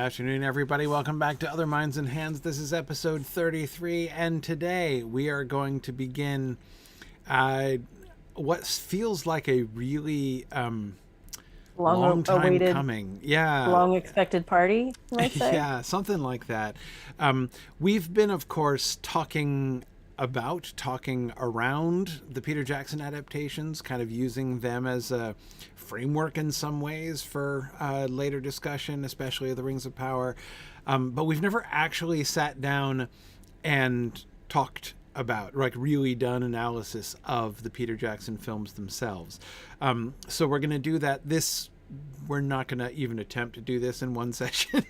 afternoon, everybody. Welcome back to Other Minds and Hands. This is episode 33, and today we are going to begin what feels like a really long time awaited, coming. Yeah. long expected party, you might say. Yeah, something like that. We've been, of course, talking around the Peter Jackson adaptations, kind of using them as a framework in some ways for later discussion, especially of the Rings of Power. But we've never actually sat down and talked about, like, really done analysis of the Peter Jackson films themselves. So we're going to do that. We're not going to even attempt to do this in one session.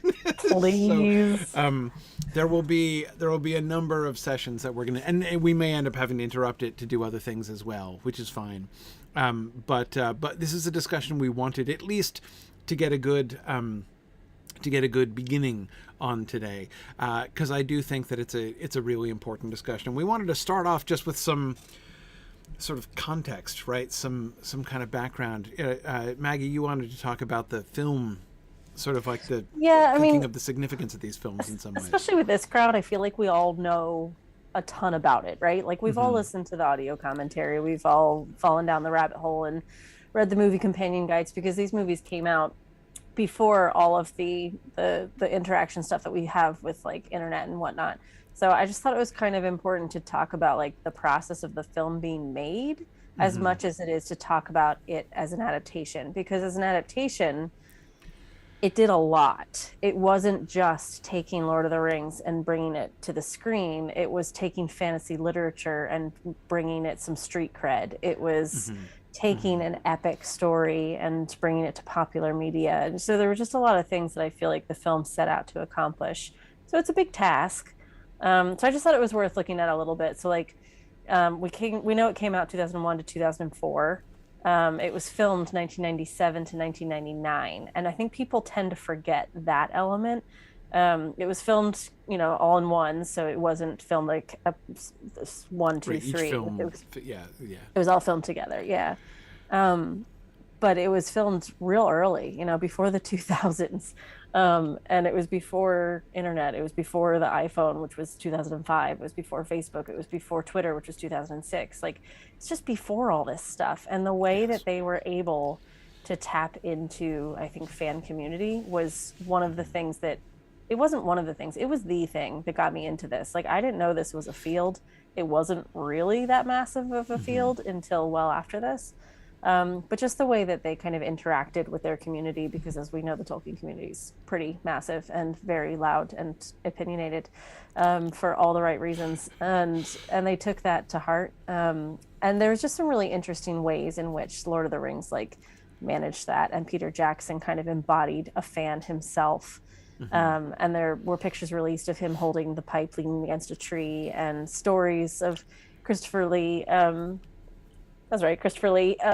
Please. So, there will be a number of sessions that we're going to, and we may end up having to interrupt it to do other things as well, which is fine. But this is a discussion we wanted at least to get a good beginning on today, because I do think that it's a really important discussion. We wanted to start off just with some sort of context, right? Some kind of background. Maggie, you wanted to talk about the film, sort of like the thinking of the significance of these films in some way. Especially with this crowd, I feel like we all know a ton about it, right? Like we've all listened to the audio commentary, we've all fallen down the rabbit hole and read the movie companion guides, because these movies came out before all of the interaction stuff that we have with like internet and whatnot. So I just thought it was kind of important to talk about like the process of the film being made as much as it is to talk about it as an adaptation, because as an adaptation, it did a lot. It wasn't just taking Lord of the Rings and bringing it to the screen. It was taking fantasy literature and bringing it some street cred. It was taking an epic story and bringing it to popular media. And so there were just a lot of things that I feel like the film set out to accomplish. So it's a big task. So I just thought it was worth looking at a little bit. So like we know it came out 2001 to 2004. It was filmed 1997 to 1999, and I think people tend to forget that element. It was filmed, all in one, so it wasn't filmed like one, two, three. It was all filmed together, yeah. But it was filmed real early, before the 2000s. And it was before internet. It was before the iPhone, which was 2005. It was before Facebook. It was before Twitter, which was 2006. Like, it's just before all this stuff. And the way that they were able to tap into, I think, fan community was one of the things that, it wasn't one of the things, it was the thing that got me into this. Like, I didn't know this was a field. It wasn't really that massive of a field until well after this. But just the way that they kind of interacted with their community, because as we know, the Tolkien community is pretty massive and very loud and opinionated, for all the right reasons. And they took that to heart. And there was just some really interesting ways in which Lord of the Rings, like, managed that. And Peter Jackson kind of embodied a fan himself. And there were pictures released of him holding the pipe leaning against a tree, and stories of Christopher Lee,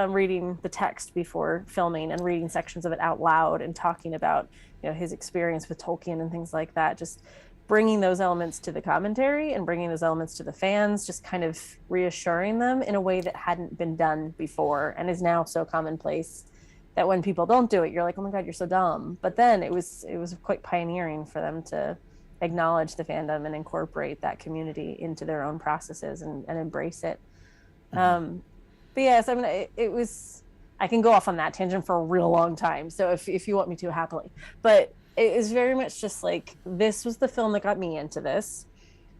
reading the text before filming and reading sections of it out loud and talking about, his experience with Tolkien and things like that. Just bringing those elements to the commentary and bringing those elements to the fans, just kind of reassuring them in a way that hadn't been done before and is now so commonplace that when people don't do it, you're like, oh my God, you're so dumb. But then it was quite pioneering for them to acknowledge the fandom and incorporate that community into their own processes and embrace it. But yes, I mean, it was, I can go off on that tangent for a real long time. So if you want me to, happily. But it is very much just like, this was the film that got me into this.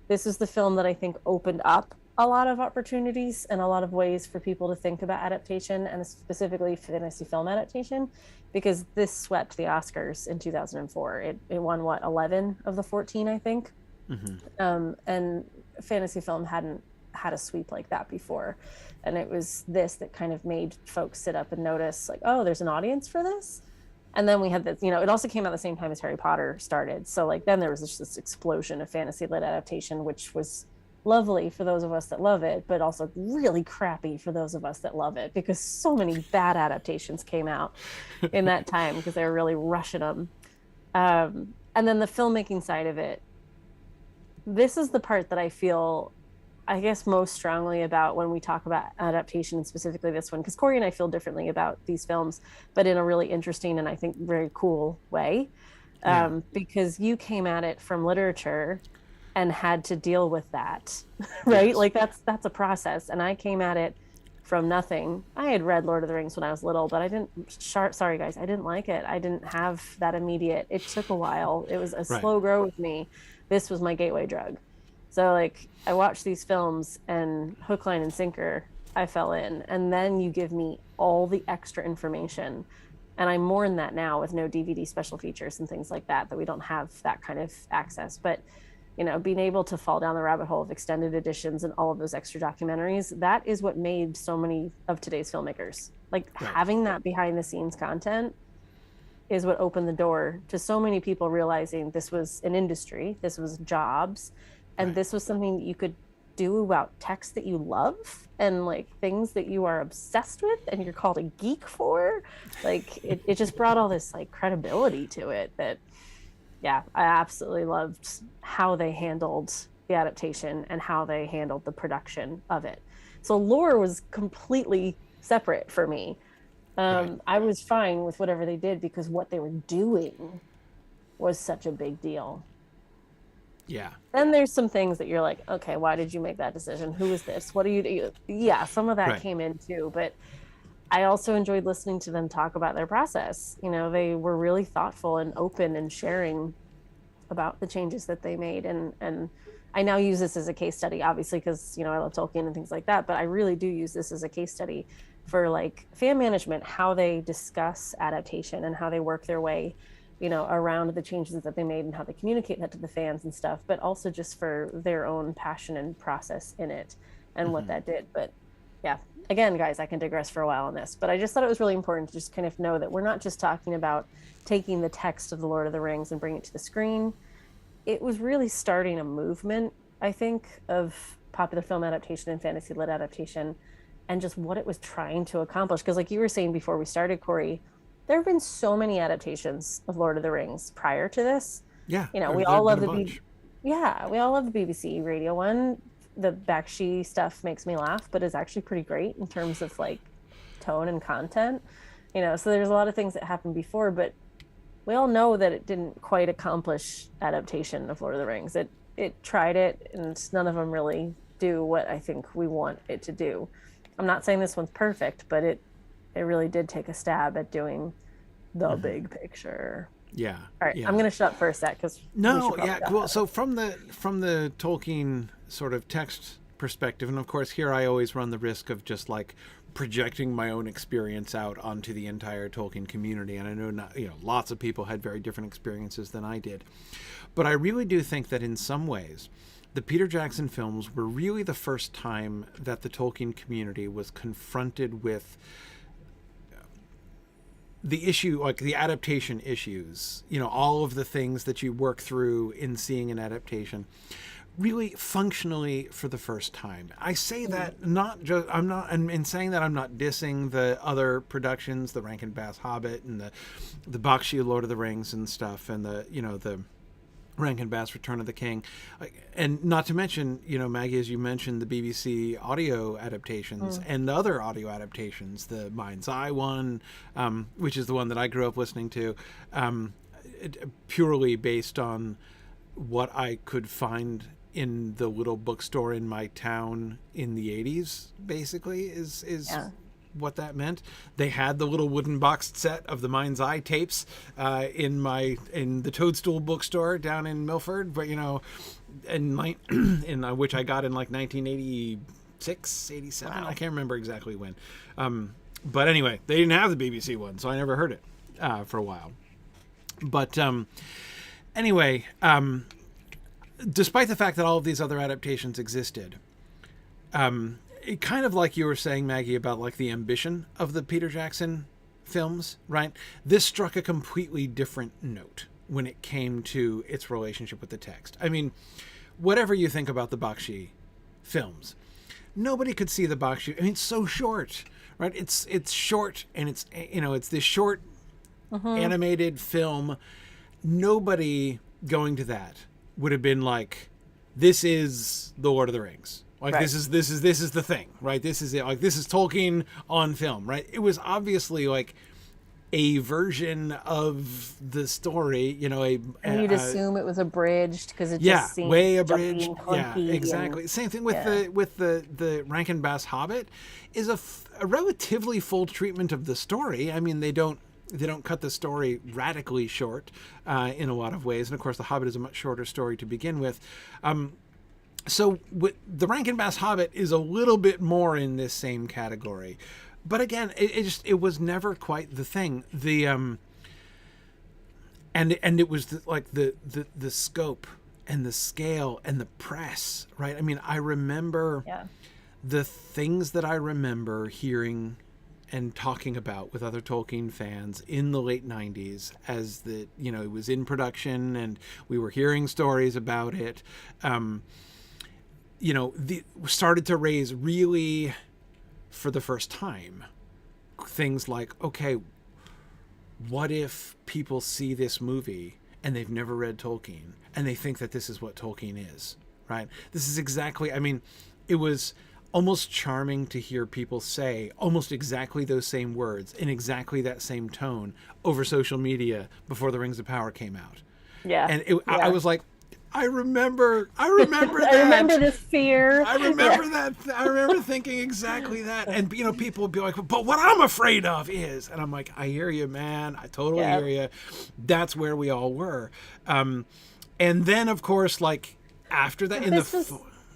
This is the film that I think opened up a lot of opportunities and a lot of ways for people to think about adaptation, and specifically fantasy film adaptation, because this swept the Oscars in 2004. It won, 11 of the 14, I think. And fantasy film hadn't had a sweep like that before. And it was this that kind of made folks sit up and notice, like, oh, there's an audience for this. And then we had this, it also came out at the same time as Harry Potter started. So like, then there was just this explosion of fantasy-led adaptation, which was lovely for those of us that love it, but also really crappy for those of us that love it, because so many bad adaptations came out in that time because they were really rushing them. And then the filmmaking side of it, this is the part that I feel, I guess, most strongly about when we talk about adaptation, and specifically this one, because Corey and I feel differently about these films, but in a really interesting and I think very cool way. because you came at it from literature and had to deal with that, right? Yes. Like that's a process. And I came at it from nothing. I had read Lord of the Rings when I was little, but I didn't, sorry guys, I didn't like it. I didn't have that immediate, it took a while. It was a slow grow with me. This was my gateway drug. So like I watched these films and hook, line, and sinker, I fell in. And then you give me all the extra information. And I mourn that now with no DVD special features and things like that we don't have that kind of access. But being able to fall down the rabbit hole of extended editions and all of those extra documentaries, that is what made so many of today's filmmakers. Like having that behind the scenes content is what opened the door to so many people realizing this was an industry, this was jobs, and this was something that you could do about text that you love and like things that you are obsessed with and you're called a geek for. Like it just brought all this like credibility to it that I absolutely loved how they handled the adaptation and how they handled the production of it. So lore was completely separate for me. I was fine with whatever they did because what they were doing was such a big deal. Yeah. Then there's some things that you're like, okay, why did you make that decision? Who is this? What do you do? Yeah, some of that came in too, but I also enjoyed listening to them talk about their process. They were really thoughtful and open and sharing about the changes that they made. And I now use this as a case study, obviously, because, I love Tolkien and things like that, but I really do use this as a case study for like fan management, how they discuss adaptation and how they work their way, around the changes that they made and how they communicate that to the fans and stuff, but also just for their own passion and process in it and what that did. But yeah, again, guys, I can digress for a while on this, but I just thought it was really important to just kind of know that we're not just talking about taking the text of the Lord of the Rings and bringing it to the screen. It was really starting a movement, I think, of popular film adaptation and fantasy-led adaptation and just what it was trying to accomplish. Because like you were saying before we started, Corey, there have been so many adaptations of Lord of the Rings prior to this. Yeah. We all love we all love the BBC radio one. The Bakshi stuff makes me laugh, but is actually pretty great in terms of like tone and content. So there's a lot of things that happened before, but we all know that it didn't quite accomplish adaptation of Lord of the Rings. It tried it, and none of them really do what I think we want it to do. I'm not saying this one's perfect, but it really did take a stab at doing the big picture. Yeah. All right, I'm going to shut up for a sec because cool. So from the Tolkien sort of text perspective, and of course here I always run the risk of just like projecting my own experience out onto the entire Tolkien community, and I know lots of people had very different experiences than I did, but I really do think that in some ways the Peter Jackson films were really the first time that the Tolkien community was confronted with the issue, like the adaptation issues, all of the things that you work through in seeing an adaptation, really functionally for the first time. I say that in saying that I'm not dissing the other productions, the Rankin Bass Hobbit and the Bakshi Lord of the Rings and stuff, and the Rankin Bass Return of the King, and not to mention, Maggie, as you mentioned, the BBC audio adaptations and the other audio adaptations, the Mind's Eye one, which is the one that I grew up listening to, purely based on what I could find in the little bookstore in my town in the 80s, basically, is what that meant. They had the little wooden boxed set of the Mind's Eye tapes in the Toadstool bookstore down in Milford, but in which I got in like 1986, 87. Wow. I can't remember exactly when. But anyway, they didn't have the BBC one, so I never heard it for a while. But anyway, despite the fact that all of these other adaptations existed, it kind of like you were saying, Maggie, about like the ambition of the Peter Jackson films, right? This struck a completely different note when it came to its relationship with the text. I mean, whatever you think about the Bakshi films, nobody could see the Bakshi. I mean, it's so short, right? It's short, and it's this short animated film. Nobody going to that would have been like, this is the Lord of the Rings. Like, this is the thing, right? This is it. Like, this is Tolkien on film, right? It was obviously like a version of the story, you know, And you'd assume it was abridged because it yeah, just seemed way jumpy abridged. and Yeah, clunky exactly. and- Same thing with yeah. the Rankin Bass Hobbit is a relatively full treatment of the story. I mean, they don't cut the story radically short in a lot of ways, and of course, the Hobbit is a much shorter story to begin with. So the Rankin Bass Hobbit is a little bit more in this same category, but again, it was never quite the thing. And it was the scope and the scale and the press, right? I mean, I remember the things that I remember hearing and talking about with other Tolkien fans in the late 90s as it was in production and we were hearing stories about it. Started to raise really, for the first time, things like, okay, what if people see this movie and they've never read Tolkien and they think that this is what Tolkien is, right? This is exactly, I mean, it was almost charming to hear people say almost exactly those same words in exactly that same tone over social media before The Rings of Power came out. Yeah. And I was like, I remember that. I remember this fear. I remember that. I remember thinking exactly that. And, people would be like, but what I'm afraid of is, and I'm like, I hear you, man. I totally hear you. That's where we all were. And then, of course, like after that,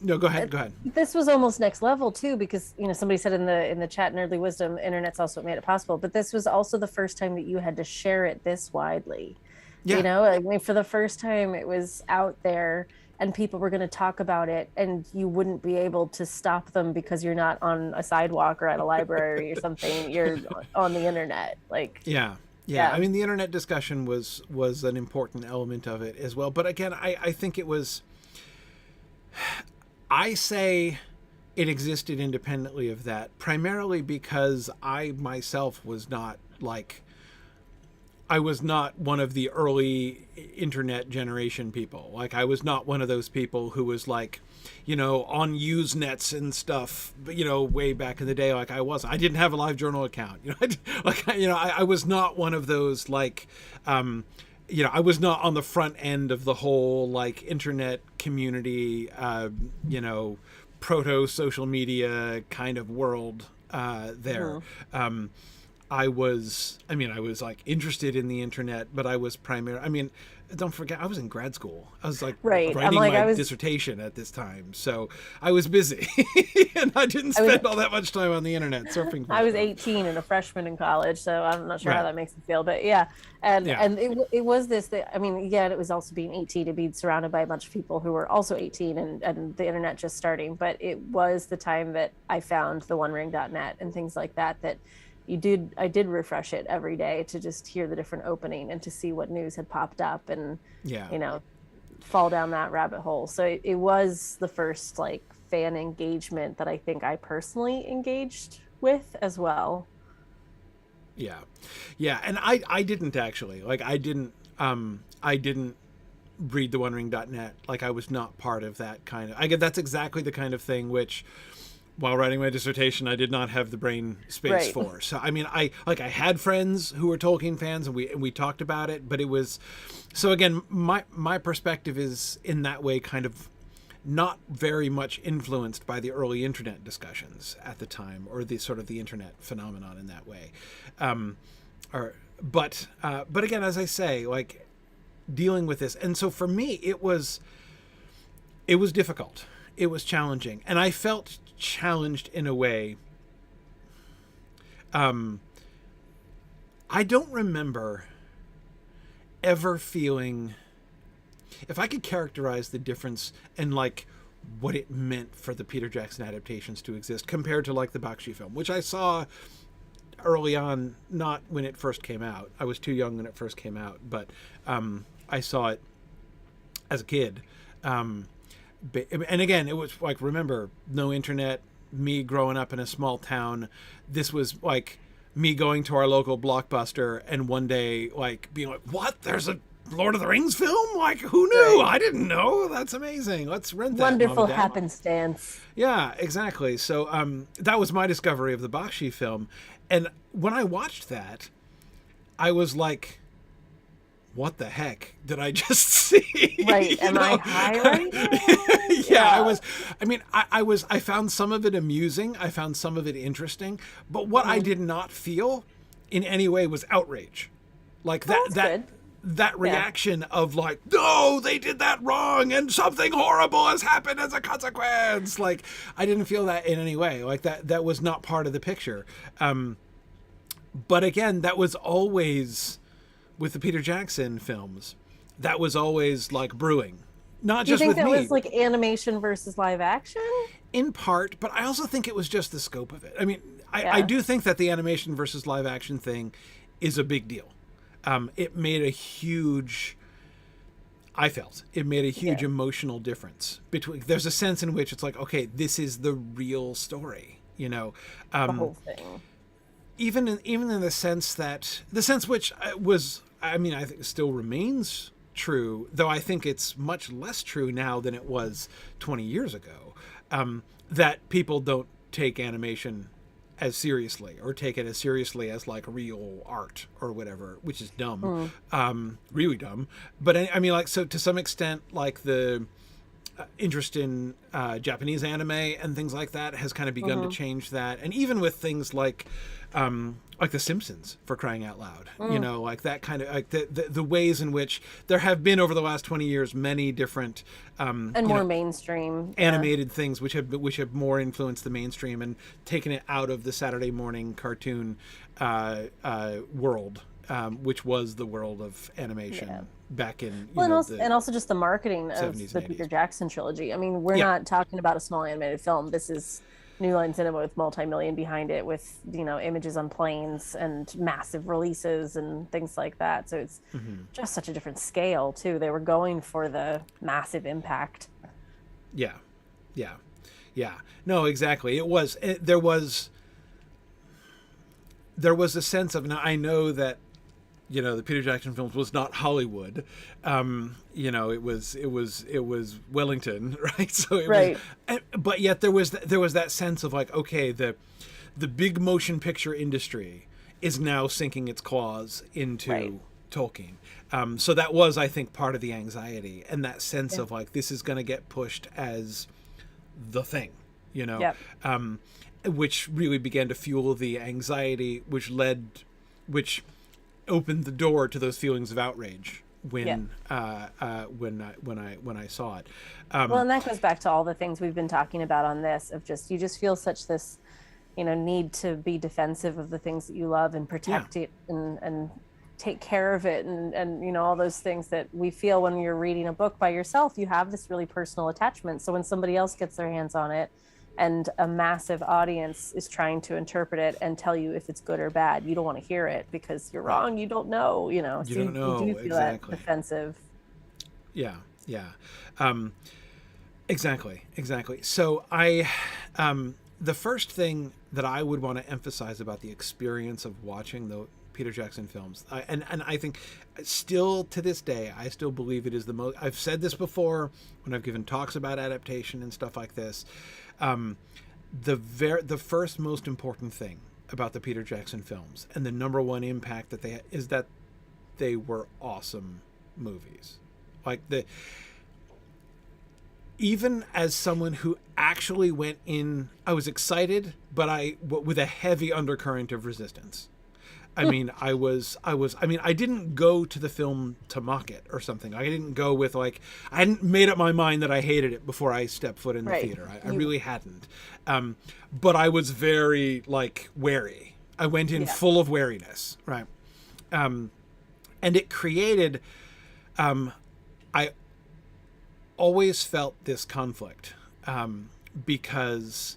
no, go ahead. This was almost next level too, because somebody said in the chat in Early Wisdom, internet's also what made it possible. But this was also the first time that you had to share it this widely. Yeah. I mean, for the first time, it was out there, and people were going to talk about it, and you wouldn't be able to stop them because you're not on a sidewalk or at a library or something. You're on the internet, like. Yeah. I mean, the internet discussion was an important element of it as well. But again, I think it was. I say it existed independently of that, primarily because I myself was not I was not one of the early internet generation people. Like, I was not one of those people who was like, on Usenets and stuff, way back in the day. Like, I didn't have a LiveJournal account. I was not one of those, I was not on the front end of the whole, internet community, proto social media kind of world there. Mm-hmm. I was interested in the internet, but I was don't forget, I was in grad school. I was writing my dissertation at this time. So I was busy and I didn't spend all that much time on the internet surfing. I was 18 and a freshman in college, so I'm not sure how that makes me feel, but and it was this, it was also being 18 to be surrounded by a bunch of people who were also 18 and the internet just starting, but it was the time that I found the OneRing.net and things like that I did refresh it every day to just hear the different opening and to see what news had popped up and, fall down that rabbit hole. So it was the first fan engagement that I think I personally engaged with as well. Yeah. And I didn't actually, I didn't read the OneRing.net. I was not part of that kind of, that's exactly the kind of thing which, while writing my dissertation, I did not have the brain space for. So, I had friends who were Tolkien fans and we talked about it, but it was, so again, my perspective is in that way kind of not very much influenced by the early internet discussions at the time or the sort of the internet phenomenon in that way. But again, as I say, dealing with this. And so for me, it was difficult. It was challenging. And I felt challenged in a way. I don't remember ever feeling, if I could characterize the difference and what it meant for the Peter Jackson adaptations to exist compared to the Bakshi film, which I saw early on, not when it first came out. I was too young when it first came out, but I saw it as a kid. And again, it was remember, no internet, me growing up in a small town. This was me going to our local Blockbuster and one day being what? There's a Lord of the Rings film? Who knew? I didn't know. That's amazing. Let's rent that. Wonderful happenstance. Yeah, exactly. So, that was my discovery of the Bakshi film. And when I watched that, I was like, what the heck did I just see? Right. Am I high right now? Yeah, I found some of it amusing. I found some of it interesting. But what I did not feel in any way was outrage. Like that reaction of like, no, they did that wrong and something horrible has happened as a consequence. Like, I didn't feel that in any way. Like that was not part of the picture. But again, that was always with the Peter Jackson films. That was always like brewing. Not just with me. Do you think that was like animation versus live action? In part, but I also think it was just the scope of it. I mean, I do think that the animation versus live action thing is a big deal. It made a huge, I felt, it made a huge emotional difference. There's a sense in which it's like, okay, this is the real story, you know. The whole thing. Even in the sense which was, I mean, I think still remains true, though I think it's much less true now than it was 20 years ago, that people don't take animation as seriously or take it as seriously as like real art or whatever, which is dumb, really dumb. But I mean, like, so to some extent, like the interest in Japanese anime and things like that has kind of begun to change that. And even with things like The Simpsons, for crying out loud, you know, like that kind of like the ways in which there have been over the last 20 years many different and more mainstream animated things which have more influenced the mainstream and taken it out of the Saturday morning cartoon world, which was the world of animation back in and also just the marketing of the Peter Jackson trilogy. I mean, we're not talking about a small animated film. This is New Line Cinema with multi-million behind it, with, you know, images on planes and massive releases and things like that. So it's just such a different scale too. They were going for the massive impact. Yeah. No, exactly. There was a sense of, now I know that, you know, the Peter Jackson films was not Hollywood. You know, it was Wellington, right? So it was, but yet there was that sense of like, okay, the big motion picture industry is now sinking its claws into Tolkien. So that was, I think, part of the anxiety and that sense of like, this is going to get pushed as the thing, you know, which really began to fuel the anxiety, which opened the door to those feelings of outrage when I saw it. Well, and that goes back to all the things we've been talking about on this, of just, you just feel such this, you know, need to be defensive of the things that you love and protect it and take care of it, and you know, all those things that we feel when you're reading a book by yourself. You have this really personal attachment, so when somebody else gets their hands on it and a massive audience is trying to interpret it and tell you if it's good or bad, you don't want to hear it because you're wrong. You don't know, you know. You don't know. You do feel that defensive. Yeah. Exactly. So the first thing that I would want to emphasize about the experience of watching the Peter Jackson films, and I think still to this day, I still believe it is the most, I've said this before when I've given talks about adaptation and stuff like this, the first most important thing about the Peter Jackson films and the number one impact that they had is that they were awesome movies. Like, even as someone who actually went in, I was excited, but with a heavy undercurrent of resistance. I mean, I didn't go to the film to mock it or something. I didn't go with like, I hadn't made up my mind that I hated it before I stepped foot in the theater. I really hadn't. But I was very like wary. I went in full of wariness. Right. And it created, I always felt this conflict, because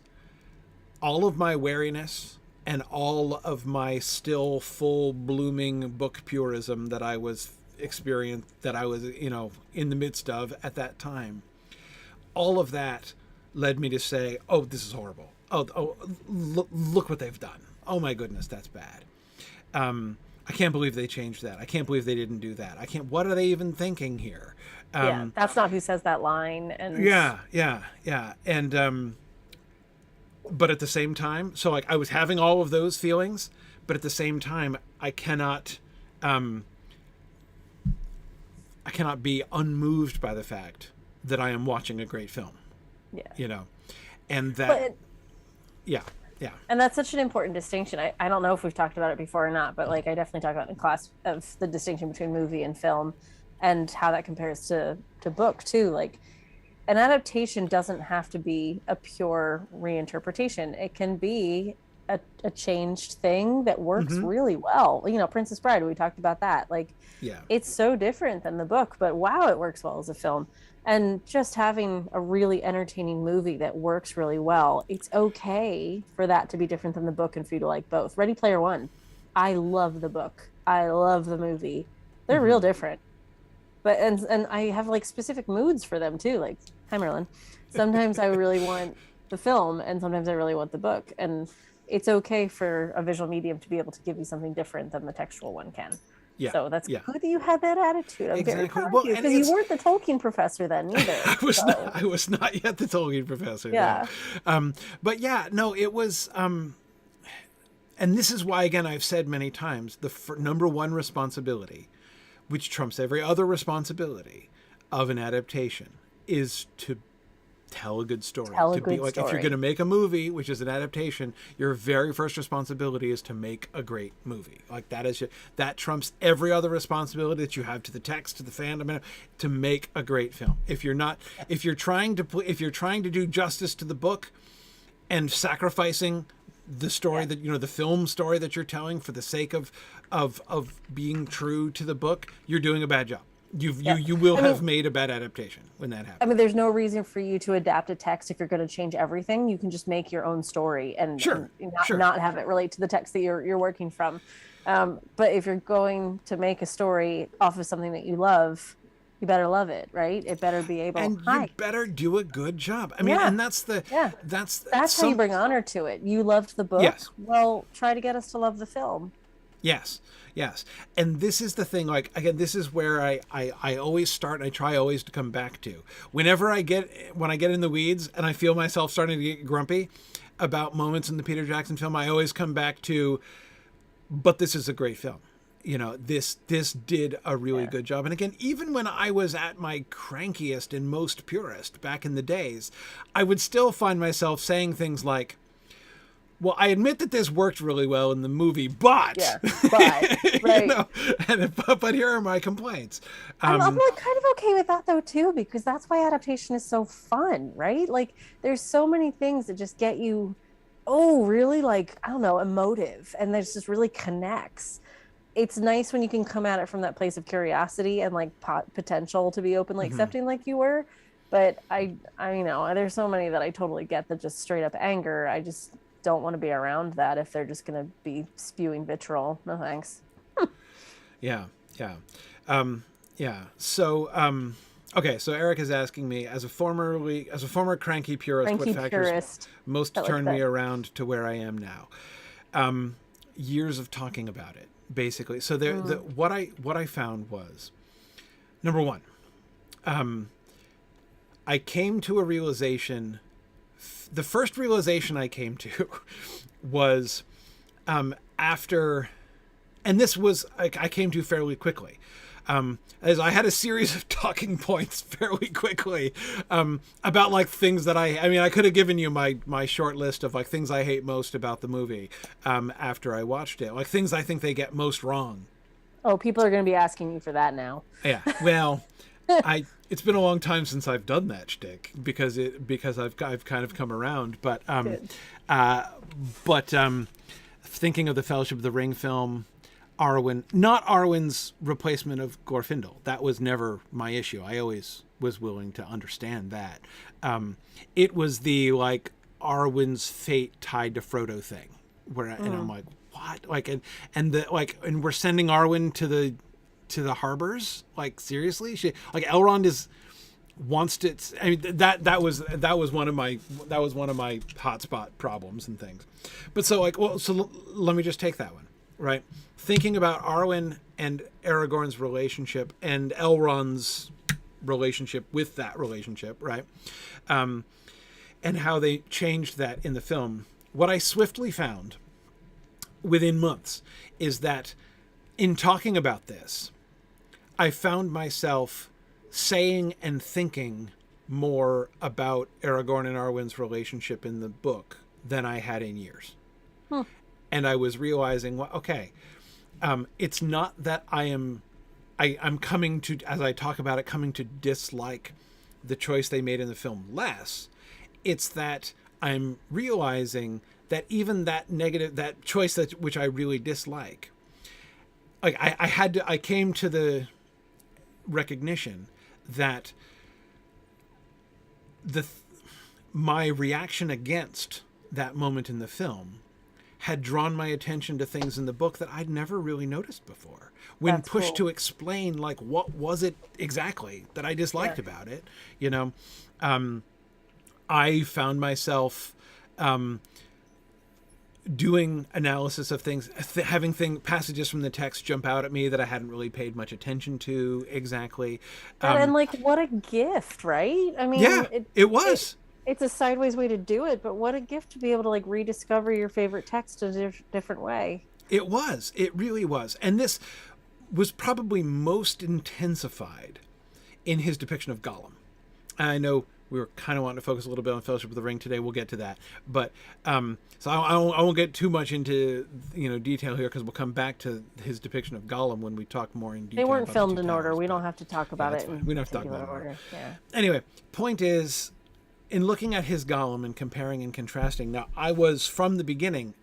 all of my wariness and all of my still full blooming book purism that I was you know, in the midst of at that time, all of that led me to say, oh, this is horrible. Oh, look what they've done. Oh my goodness, that's bad. I can't believe they changed that. I can't believe they didn't do that. What are they even thinking here? That's not who says that line. And And but at the same time, so like I was having all of those feelings, but at the same time, I cannot I cannot be unmoved by the fact that I am watching a great film. Yeah. You know, and that, But, yeah. and that's such an important distinction. I don't know if we've talked about it before or not, but like I definitely talk about in class of the distinction between movie and film and how that compares to book too. Like an adaptation doesn't have to be a pure reinterpretation. It can be a changed thing that works really well. You know, Princess Bride, we talked about that. Like, it's so different than the book, but wow, it works well as a film. And just having a really entertaining movie that works really well, it's okay for that to be different than the book and for you to like both. Ready Player One, I love the book. I love the movie. They're real different. But and I have like specific moods for them too. Like, hi Merlin. Sometimes I really want the film and sometimes I really want the book. And it's okay for a visual medium to be able to give you something different than the textual one can. Yeah. So that's good that you had that attitude. I'm very proud of you, because you weren't the Tolkien professor then either. I was not yet the Tolkien professor. Yeah. No. But yeah, no, it was, and this is why, again, I've said many times, the number one responsibility, which trumps every other responsibility of an adaptation, is to tell a good story. If you're going to make a movie, which is an adaptation, your very first responsibility is to make a great movie. Like that trumps every other responsibility that you have to the text, to the fandom, to make a great film. If you're trying to do justice to the book and sacrificing the story that, the film story that you're telling for the sake of being true to the book, you're doing a bad job. You will have made a bad adaptation when that happens. I mean, there's no reason for you to adapt a text if you're going to change everything. You can just make your own story and, not have it relate to the text that you're working from. But if you're going to make a story off of something that you love, you better love it, right? It better be able. And you better do a good job. I mean, and that's how you bring honor to it. You loved the book. Yes. Well, try to get us to love the film. Yes. And this is the thing, like, again, this is where I always start, and I try always to come back to. When I get in the weeds and I feel myself starting to get grumpy about moments in the Peter Jackson film, I always come back to, but this is a great film. This did a really good job. And again, even when I was at my crankiest and most purist back in the days, I would still find myself saying things like, well, I admit that this worked really well in the movie, but right. But here are my complaints. I'm like kind of okay with that though too, because that's why adaptation is so fun, right? Like there's so many things that just get you, really, like, I don't know, emotive, and there's just really connects. It's nice when you can come at it from that place of curiosity and like potential to be openly accepting, like you were. But I there's so many that I totally get that just straight up anger. I just don't want to be around that if they're just going to be spewing vitriol. No thanks. Yeah. So okay, so Eric is asking me, as a former cranky purist, what factors most turned me around to where I am now. Years of talking about it, basically. So what I found was, number one, I came to a realization. The first realization I came to was after, and this was, I came to fairly quickly, as I had a series of talking points fairly quickly about like things that I could have given you my short list of like things I hate most about the movie after I watched it, like things I think they get most wrong. Oh, people are going to be asking you for that now. Yeah, well, it's been a long time since I've done that shtick because I've kind of come around, but thinking of the Fellowship of the Ring film, Arwen, not Arwen's replacement of Glorfindel, that was never my issue. I always was willing to understand that. It was the like Arwen's fate tied to Frodo thing, and I'm like, what? Like, and we're sending Arwen to the harbors, like seriously, Elrond wants to. I mean, that was one of my hotspot problems and things. But so let me just take that one, right? Thinking about Arwen and Aragorn's relationship and Elrond's relationship with that relationship, right? And how they changed that in the film. What I swiftly found within months is that in talking about this, I found myself saying and thinking more about Aragorn and Arwen's relationship in the book than I had in years. And I was realizing, well, okay, it's not that I'm coming to, as I talk about it, coming to dislike the choice they made in the film less. It's that I'm realizing that even that choice which I really dislike, like I came to the recognition that my reaction against that moment in the film had drawn my attention to things in the book that I'd never really noticed before. When That's pushed cool. to explain, like, what was it exactly that I disliked about it, you know, I found myself doing analysis of things, having passages from the text jump out at me that I hadn't really paid much attention to exactly. And like, what a gift, right? I mean, Yeah, it was. It's a sideways way to do it, but what a gift to be able to like rediscover your favorite text in a different way. It was. It really was. And this was probably most intensified in his depiction of Gollum. I know we were kind of wanting to focus a little bit on Fellowship of the Ring today. We'll get to that. But so I won't get too much into detail here, because we'll come back to his depiction of Gollum when we talk more in detail. They weren't about filmed the Two in order. Towers, We but don't have to talk about it. we don't have to talk about order. Yeah. Anyway, point is, in looking at his Gollum and comparing and contrasting, now I was, from the beginning,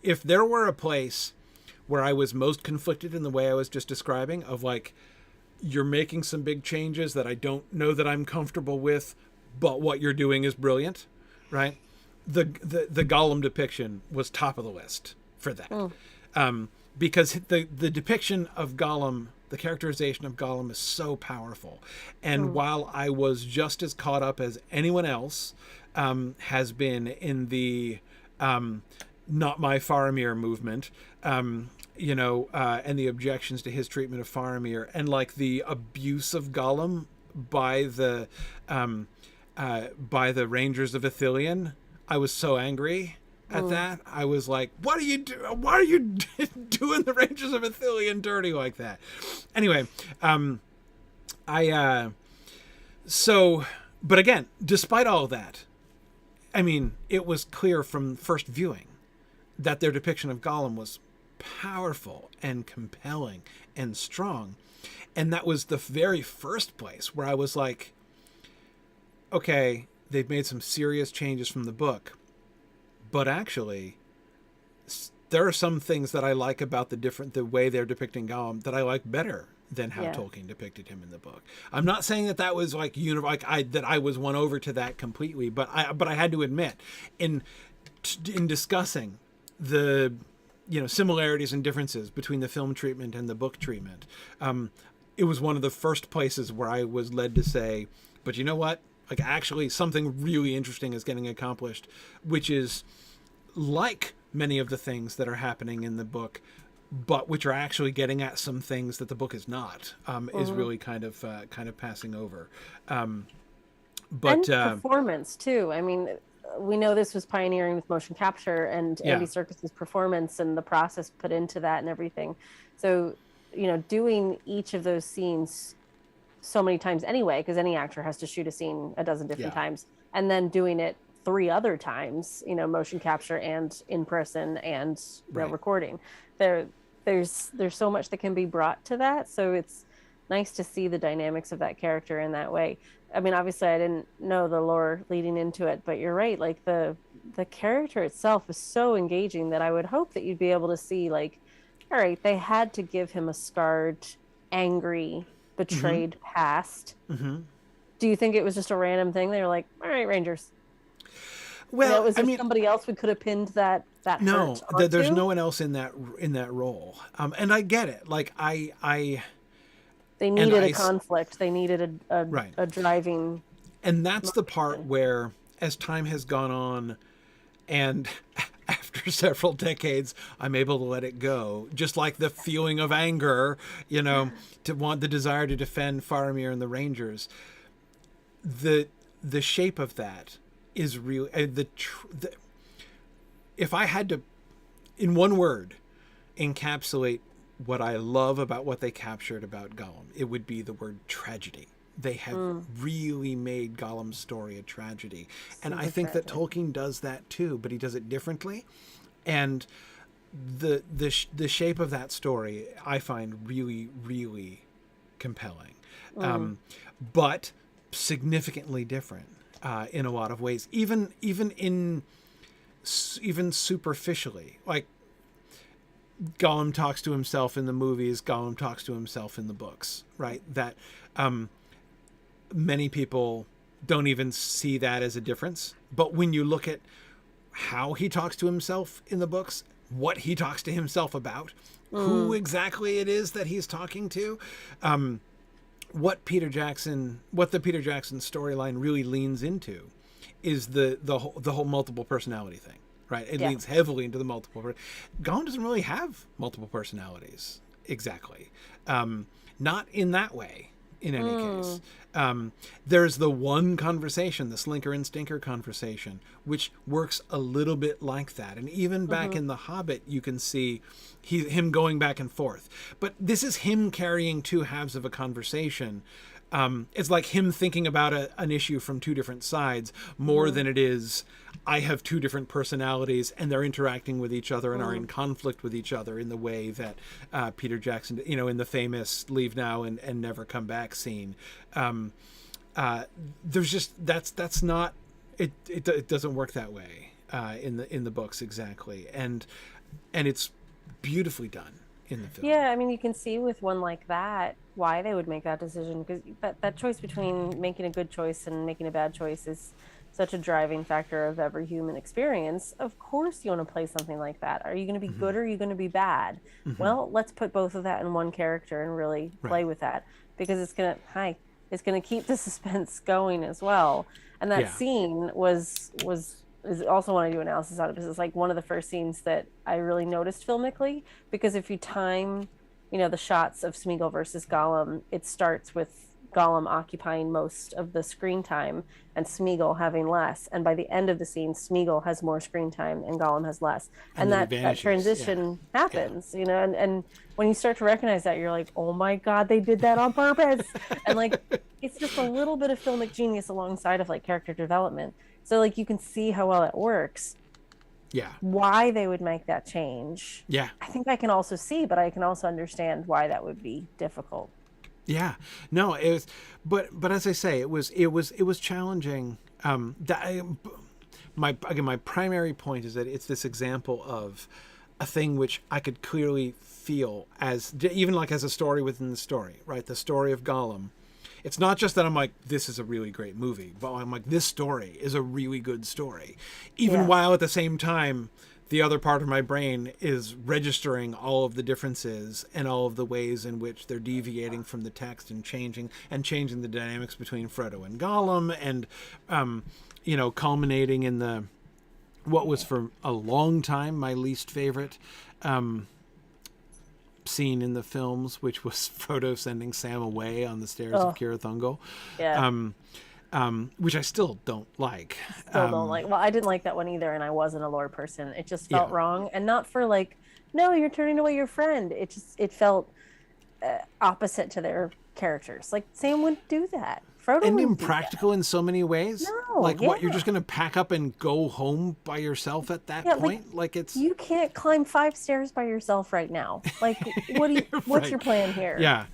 if there were a place where I was most conflicted in the way I was just describing, of like, you're making some big changes that I don't know that I'm comfortable with, but what you're doing is brilliant, right? The Gollum depiction was top of the list for that. Because the depiction of Gollum, the characterization of Gollum, is so powerful. And while I was just as caught up as anyone else has been in the not my Faramir movement, and the objections to his treatment of Faramir, and like the abuse of Gollum by the Rangers of Ithilien, I was so angry at that. I was like, what are you doing? Why are you doing the Rangers of Ithilien dirty like that? Anyway, but again, despite all that, I mean, it was clear from first viewing that their depiction of Gollum was powerful and compelling and strong. And that was the very first place where I was like, okay, they've made some serious changes from the book, but actually there are some things that I like about the way they're depicting Gollum that I like better than how Tolkien depicted him in the book. I'm not saying that that was like that I was won over to that completely, but I had to admit, in discussing the similarities and differences between the film treatment and the book treatment, it was one of the first places where I was led to say, but you know what? Like, actually, something really interesting is getting accomplished, which is like many of the things that are happening in the book, but which are actually getting at some things that the book is not, is really kind of passing over. But performance too. I mean, we know this was pioneering with motion capture, and Andy Serkis's performance and the process put into that and everything. So, doing each of those scenes so many times anyway, because any actor has to shoot a scene a dozen different times, and then doing it 3 other times, motion capture and in person and recording. There's so much that can be brought to that. So it's nice to see the dynamics of that character in that way. I mean, obviously I didn't know the lore leading into it, but you're right. Like the character itself is so engaging that I would hope that you'd be able to see, like, all right, they had to give him a scarred, angry, betrayed past. Do you think it was just a random thing? They were like, all right, Rangers. Well, was there somebody else we could have pinned that no, hurt there's onto? no one else in that role. And I get it. Like they needed a conflict. They needed a driving. And that's the part where, as time has gone on, and after several decades, I'm able to let it go. Just like the feeling of anger, to want the desire to defend Faramir and the Rangers. The shape of that is real. If I had to, in one word, encapsulate what I love about what they captured about Gollum, it would be the word tragedy. They have really made Gollum's story a tragedy. And I think that Tolkien does that too, but he does it differently. And the shape of that story I find really, really compelling. But significantly different in a lot of ways, even superficially. Like, Gollum talks to himself in the movies, Gollum talks to himself in the books, right? That many people don't even see that as a difference. But when you look at how he talks to himself in the books, what he talks to himself about, who exactly it is that he's talking to, what the Peter Jackson storyline really leans into is the whole multiple personality thing, right? It leans heavily into the multiple. Gollum doesn't really have multiple personalities exactly, not in that way. In any case, there's the one conversation, the Slinker and Stinker conversation, which works a little bit like that. And even back in The Hobbit, you can see him going back and forth. But this is him carrying two halves of a conversation. It's like him thinking about an issue from two different sides more than it is, I have two different personalities and they're interacting with each other and are in conflict with each other in the way that Peter Jackson, in the famous Leave Now and Never Come Back scene. There's just, that's not, it doesn't work that way in the books exactly. And it's beautifully done in the film. Yeah, I mean, you can see with one like that why they would make that decision, because that choice between making a good choice and making a bad choice is such a driving factor of every human experience. Of course you want to play something like that. Are you going to be good or are you going to be bad? Well, let's put both of that in one character and really play with that, because it's going to keep the suspense going as well. And that scene is also when I do analysis on it, because it's like one of the first scenes that I really noticed filmically, because if you time, the shots of Smeagol versus Gollum, it starts with Gollum occupying most of the screen time and Smeagol having less. And by the end of the scene, Smeagol has more screen time and Gollum has less. And that transition happens, and when you start to recognize that, you're like, oh my God, they did that on purpose. And like, it's just a little bit of filmic genius alongside of like character development. So like, you can see how well it works. Yeah. Why they would make that change. Yeah. I think I can also see, but I can also understand why that would be difficult. Yeah, no, it was, but as I say, it was challenging. My primary point is that it's this example of a thing which I could clearly feel as even like as a story within the story, right? The story of Gollum. It's not just that I'm like, this is a really great movie, but I'm like, this story is a really good story, even while at the same time, the other part of my brain is registering all of the differences and all of the ways in which they're deviating from the text and changing the dynamics between Frodo and Gollum, and culminating in what was for a long time my least favorite scene in the films, which was Frodo sending Sam away on the stairs of Cirith Ungol. Which I still don't like. Well, I didn't like that one either, and I wasn't a lore person. It just felt wrong, and not for like, no, you're turning away your friend. It felt opposite to their characters. Like, Sam wouldn't do that. Frodo and wouldn't impractical in so many ways. No, what, you're just going to pack up and go home by yourself at that point? Like it's you can't climb 5 stairs by yourself right now. Like, what's your plan here? Yeah.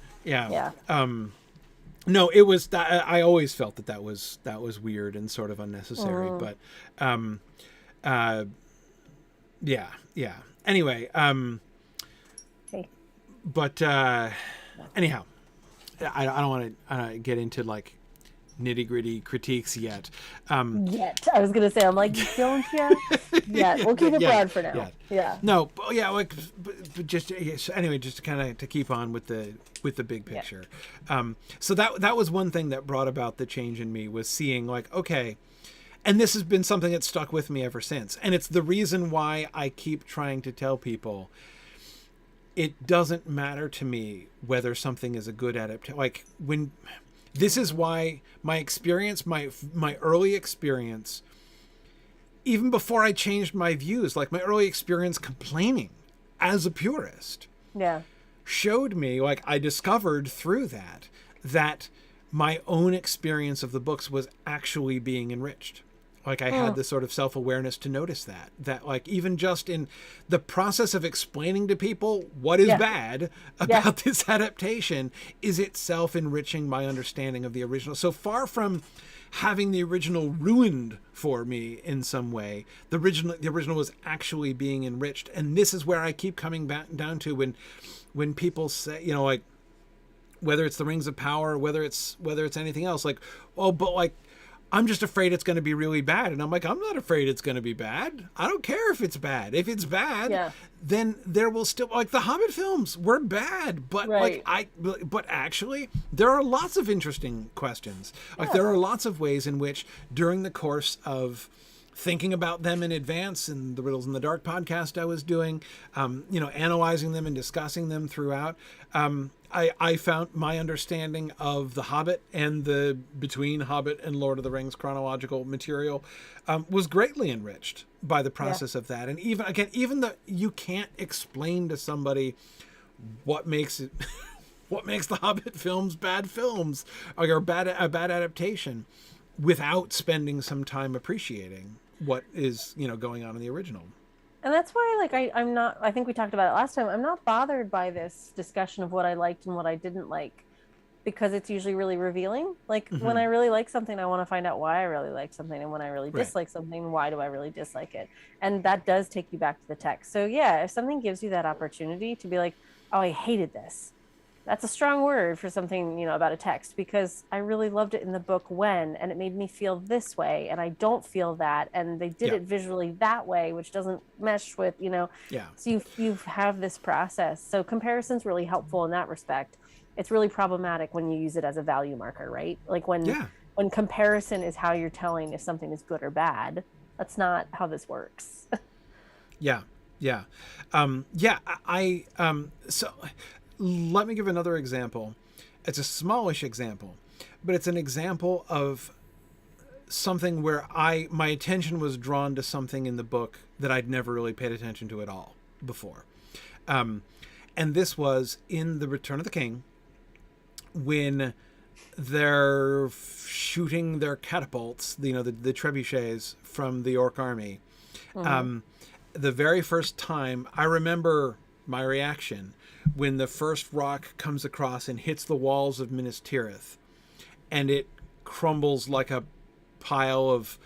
No, it was. I always felt that was weird and sort of unnecessary. But, yeah. Anyway, but anyhow, I don't want to get into like nitty gritty critiques yet. I was gonna say, I'm like, don't you? We'll keep it broad for now. Yeah. No, but just anyway, just to kind of to keep on with the big picture. So that was one thing that brought about the change in me, was seeing like, okay, and this has been something that stuck with me ever since, and it's the reason why I keep trying to tell people it doesn't matter to me whether something is a good adaptation. Like when. This is why my experience, my early experience, even before I changed my views, like my early experience complaining as a purist, showed me, like I discovered through that my own experience of the books was actually being enriched. Like I had this sort of self-awareness to notice that like even just in the process of explaining to people what is bad about this adaptation is itself enriching my understanding of the original. So far from having the original ruined for me in some way, the original was actually being enriched. And this is where I keep coming back down to when people say, you know, like whether it's the Rings of Power, whether it's anything else, like, oh, but like I'm just afraid it's going to be really bad. And I'm like, I'm not afraid it's going to be bad. I don't care if it's bad. If it's bad, then there will still, like the Hobbit films were bad, but but actually there are lots of interesting questions. Like there are lots of ways in which during the course of thinking about them in advance and the Riddles in the Dark podcast I was doing, you know, analyzing them and discussing them throughout, I found my understanding of The Hobbit and the between Hobbit and Lord of the Rings chronological material was greatly enriched by the process of that. And even though you can't explain to somebody what makes it, what makes the Hobbit films bad films or a bad adaptation without spending some time appreciating what is, you know, going on in the original. And that's why, like, I'm not, I think we talked about it last time, I'm not bothered by this discussion of what I liked and what I didn't like, because it's usually really revealing. Like, when I really like something, I want to find out why I really like something. And when I really dislike something, why do I really dislike it? And that does take you back to the text. So, yeah, if something gives you that opportunity to be like, oh, I hated this. That's a strong word for something, you know, about a text, because I really loved it in the book when, and it made me feel this way, and I don't feel that, and they did it visually that way, which doesn't mesh with, you know. So you have this process. So comparison's really helpful in that respect. It's really problematic when you use it as a value marker, right? Like when comparison is how you're telling if something is good or bad. That's not how this works. So let me give another example. It's a smallish example, but it's an example of something where my attention was drawn to something in the book that I'd never really paid attention to at all before. And this was in The Return of the King, when they're shooting their catapults, you know, the trebuchets from the orc army. The very first time, I remember my reaction when the first rock comes across and hits the walls of Minas Tirith, and it crumbles like a pile of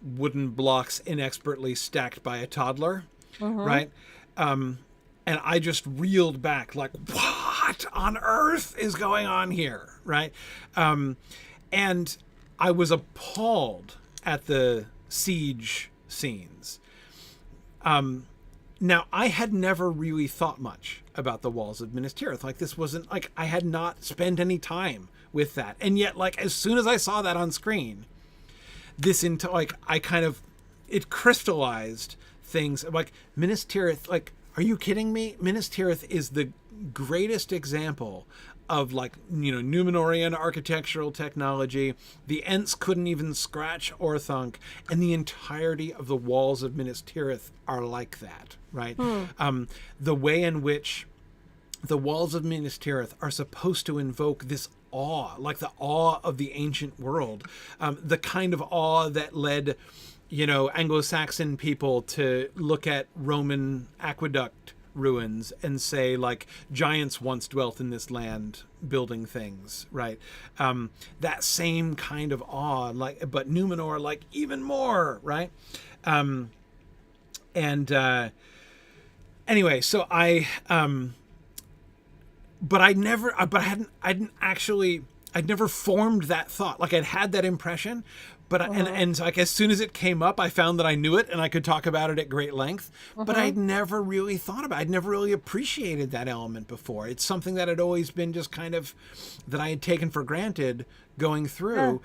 wooden blocks inexpertly stacked by a toddler, right? And I just reeled back like, what on earth is going on here, right? And I was appalled at the siege scenes. Now, I had never really thought much about the walls of Minas Tirith. Like, this wasn't, like, I had not spent any time with that. And yet, like, as soon as I saw that on screen, it crystallized things. Like, Minas Tirith, like, are you kidding me? Minas Tirith is the greatest example of, like, you know, Númenórean architectural technology. The Ents couldn't even scratch Orthanc, and the entirety of the walls of Minas Tirith are like that, right? The way in which the walls of Minas Tirith are supposed to invoke this awe, like the awe of the ancient world, the kind of awe that led, you know, Anglo-Saxon people to look at Roman aqueduct ruins and say, like, giants once dwelt in this land building things, right? That same kind of awe, like, but Númenor, like, even more, right? Anyway, so I'd never formed that thought. Like, I'd had that impression, but and like, as soon as it came up, I found that I knew it and I could talk about it at great length, but I'd never really thought about it. I'd never really appreciated that element before. It's something that had always been just kind of, that I had taken for granted going through.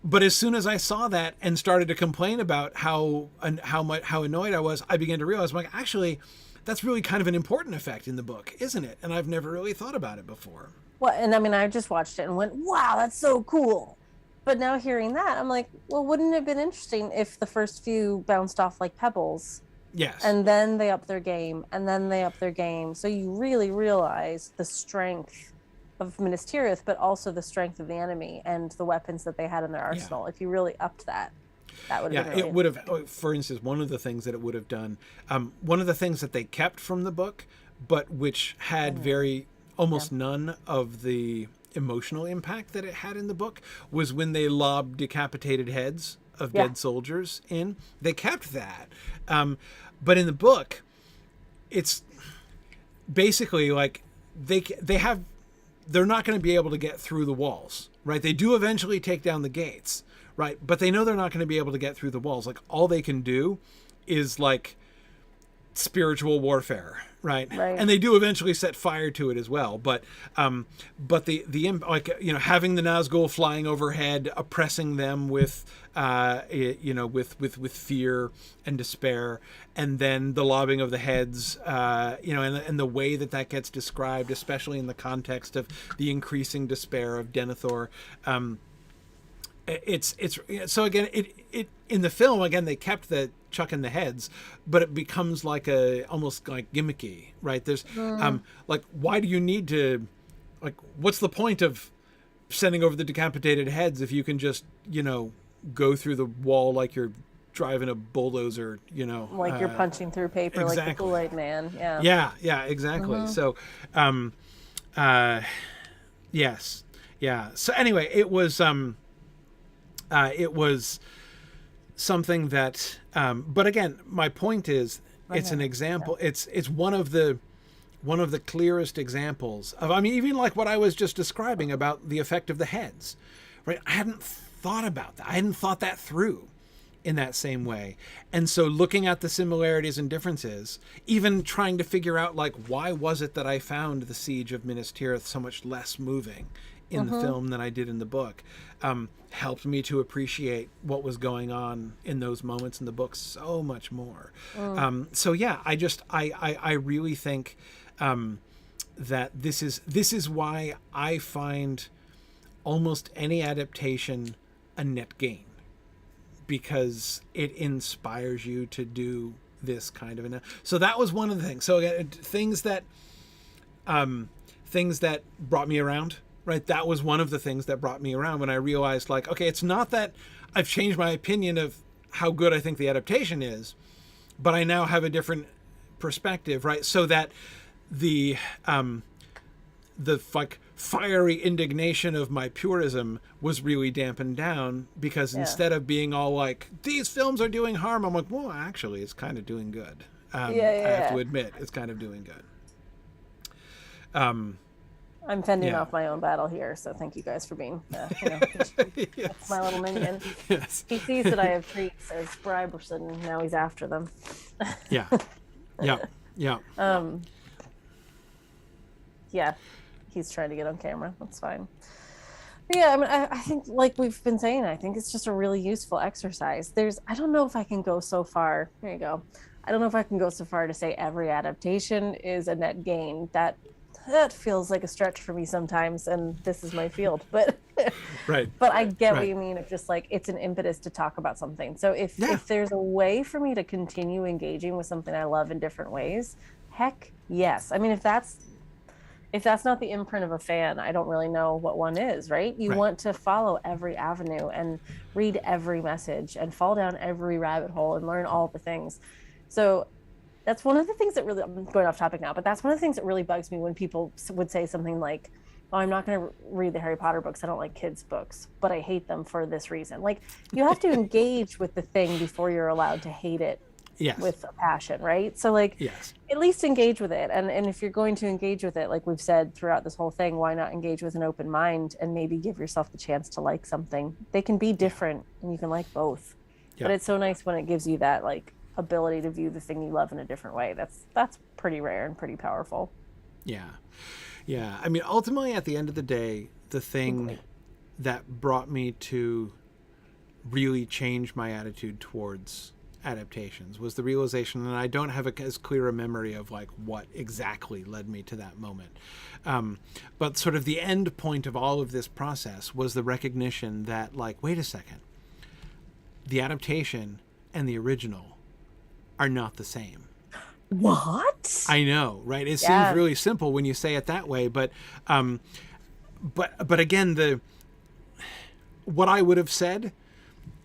But as soon as I saw that and started to complain about how annoyed I was, I began to realize, like, actually, that's really kind of an important effect in the book, isn't it? And I've never really thought about it before. Well, and I mean, I just watched it and went, wow, that's so cool. But now hearing that, I'm like, well, wouldn't it have been interesting if the first few bounced off like pebbles Yes. And then they up their game, and then they up their game. So you really realize the strength of Minas Tirith, but also the strength of the enemy and the weapons that they had in their arsenal. If you really upped that, that would have been really it would have, for instance, one of the things that it would have done, one of the things that they kept from the book, but which had very, almost none of the emotional impact that it had in the book, was when they lobbed decapitated heads of dead soldiers in. They kept that. But in the book, it's basically like they're not going to be able to get through the walls, right? They do eventually take down the gates, right? But they know they're not going to be able to get through the walls. Like, all they can do is like spiritual warfare, right? And they do eventually set fire to it as well. But the like, you know, having the Nazgul flying overhead, oppressing them with with fear and despair, and then the lobbing of the heads, and the way that gets described, especially in the context of the increasing despair of Denethor. It's so again, it in the film, again, they kept the chucking the heads, but it becomes like almost like gimmicky, right? There's like, why do you need to, like, what's the point of sending over the decapitated heads if you can just, go through the wall like you're driving a bulldozer, like you're punching through paper, exactly. like the Kool-Aid Man. Yeah, exactly. So yes, yeah. So anyway, it was something that, but again, my point is, it's an example. It's one of the clearest examples of, I mean, even like what I was just describing about the effect of the heads, right? I hadn't thought about that. I hadn't thought that through in that same way. And so looking at the similarities and differences, even trying to figure out, like, why was it that I found the Siege of Minas Tirith so much less moving in the film than I did in the book, helped me to appreciate what was going on in those moments in the book so much more. So yeah, I really think that this is why I find almost any adaptation a net gain, because it inspires you to do this kind of so that was one of the things. So again, things that brought me around. Right, that was one of the things that brought me around when I realized, like, okay, it's not that I've changed my opinion of how good I think the adaptation is, but I now have a different perspective, right? So that the like fiery indignation of my purism was really dampened down, because instead of being all like, these films are doing harm, I'm like, well, actually, it's kind of doing good. I have to admit, it's kind of doing good. I'm fending off my own battle here, so thank you guys for being, that's my little minion. Yes. He sees that I have treats as bribes, and now he's after them. Yeah. Yeah, he's trying to get on camera. That's fine. But yeah, I mean, I think, like we've been saying, I think it's just a really useful exercise. I don't know if I can go so far. There you go. I don't know if I can go so far to say every adaptation is a net gain. That feels like a stretch for me sometimes, and this is my field, but right. But I get what you mean. It's just like, it's an impetus to talk about something. So if there's a way for me to continue engaging with something I love in different ways, heck yes. I mean, if that's not the imprint of a fan, I don't really know what one is, right? You want to follow every avenue and read every message and fall down every rabbit hole and learn all the things. So that's one of the things that really, I'm going off topic now, but that's one of the things that really bugs me when people would say something like, oh, I'm not going to read the Harry Potter books. I don't like kids' books, but I hate them for this reason. Like, you have to engage with the thing before you're allowed to hate it with a passion, right? So, like, at least engage with it. And if you're going to engage with it, like we've said throughout this whole thing, why not engage with an open mind and maybe give yourself the chance to like something? They can be different, and you can like both. But it's so nice when it gives you that, like, ability to view the thing you love in a different way. That's pretty rare and pretty powerful. Yeah. I mean, ultimately, at the end of the day, the thing that brought me to really change my attitude towards adaptations was the realization, and I don't have as clear a memory of, like, what exactly led me to that moment, but sort of the end point of all of this process was the recognition that, like, wait a second, the adaptation and the original are not the same. What? I know, right? It seems really simple when you say it that way, but again, what I would have said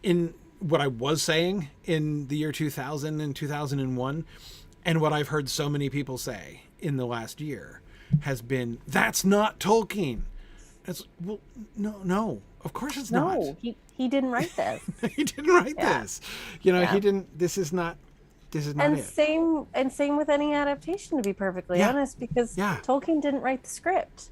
in what I was saying in the year 2000 and 2001, and what I've heard so many people say in the last year has been, that's not Tolkien. It's, well, no, of course it's not. No, he didn't write this. He didn't write this. He didn't. This is not and it. Same with any adaptation, to be perfectly honest, because Tolkien didn't write the script.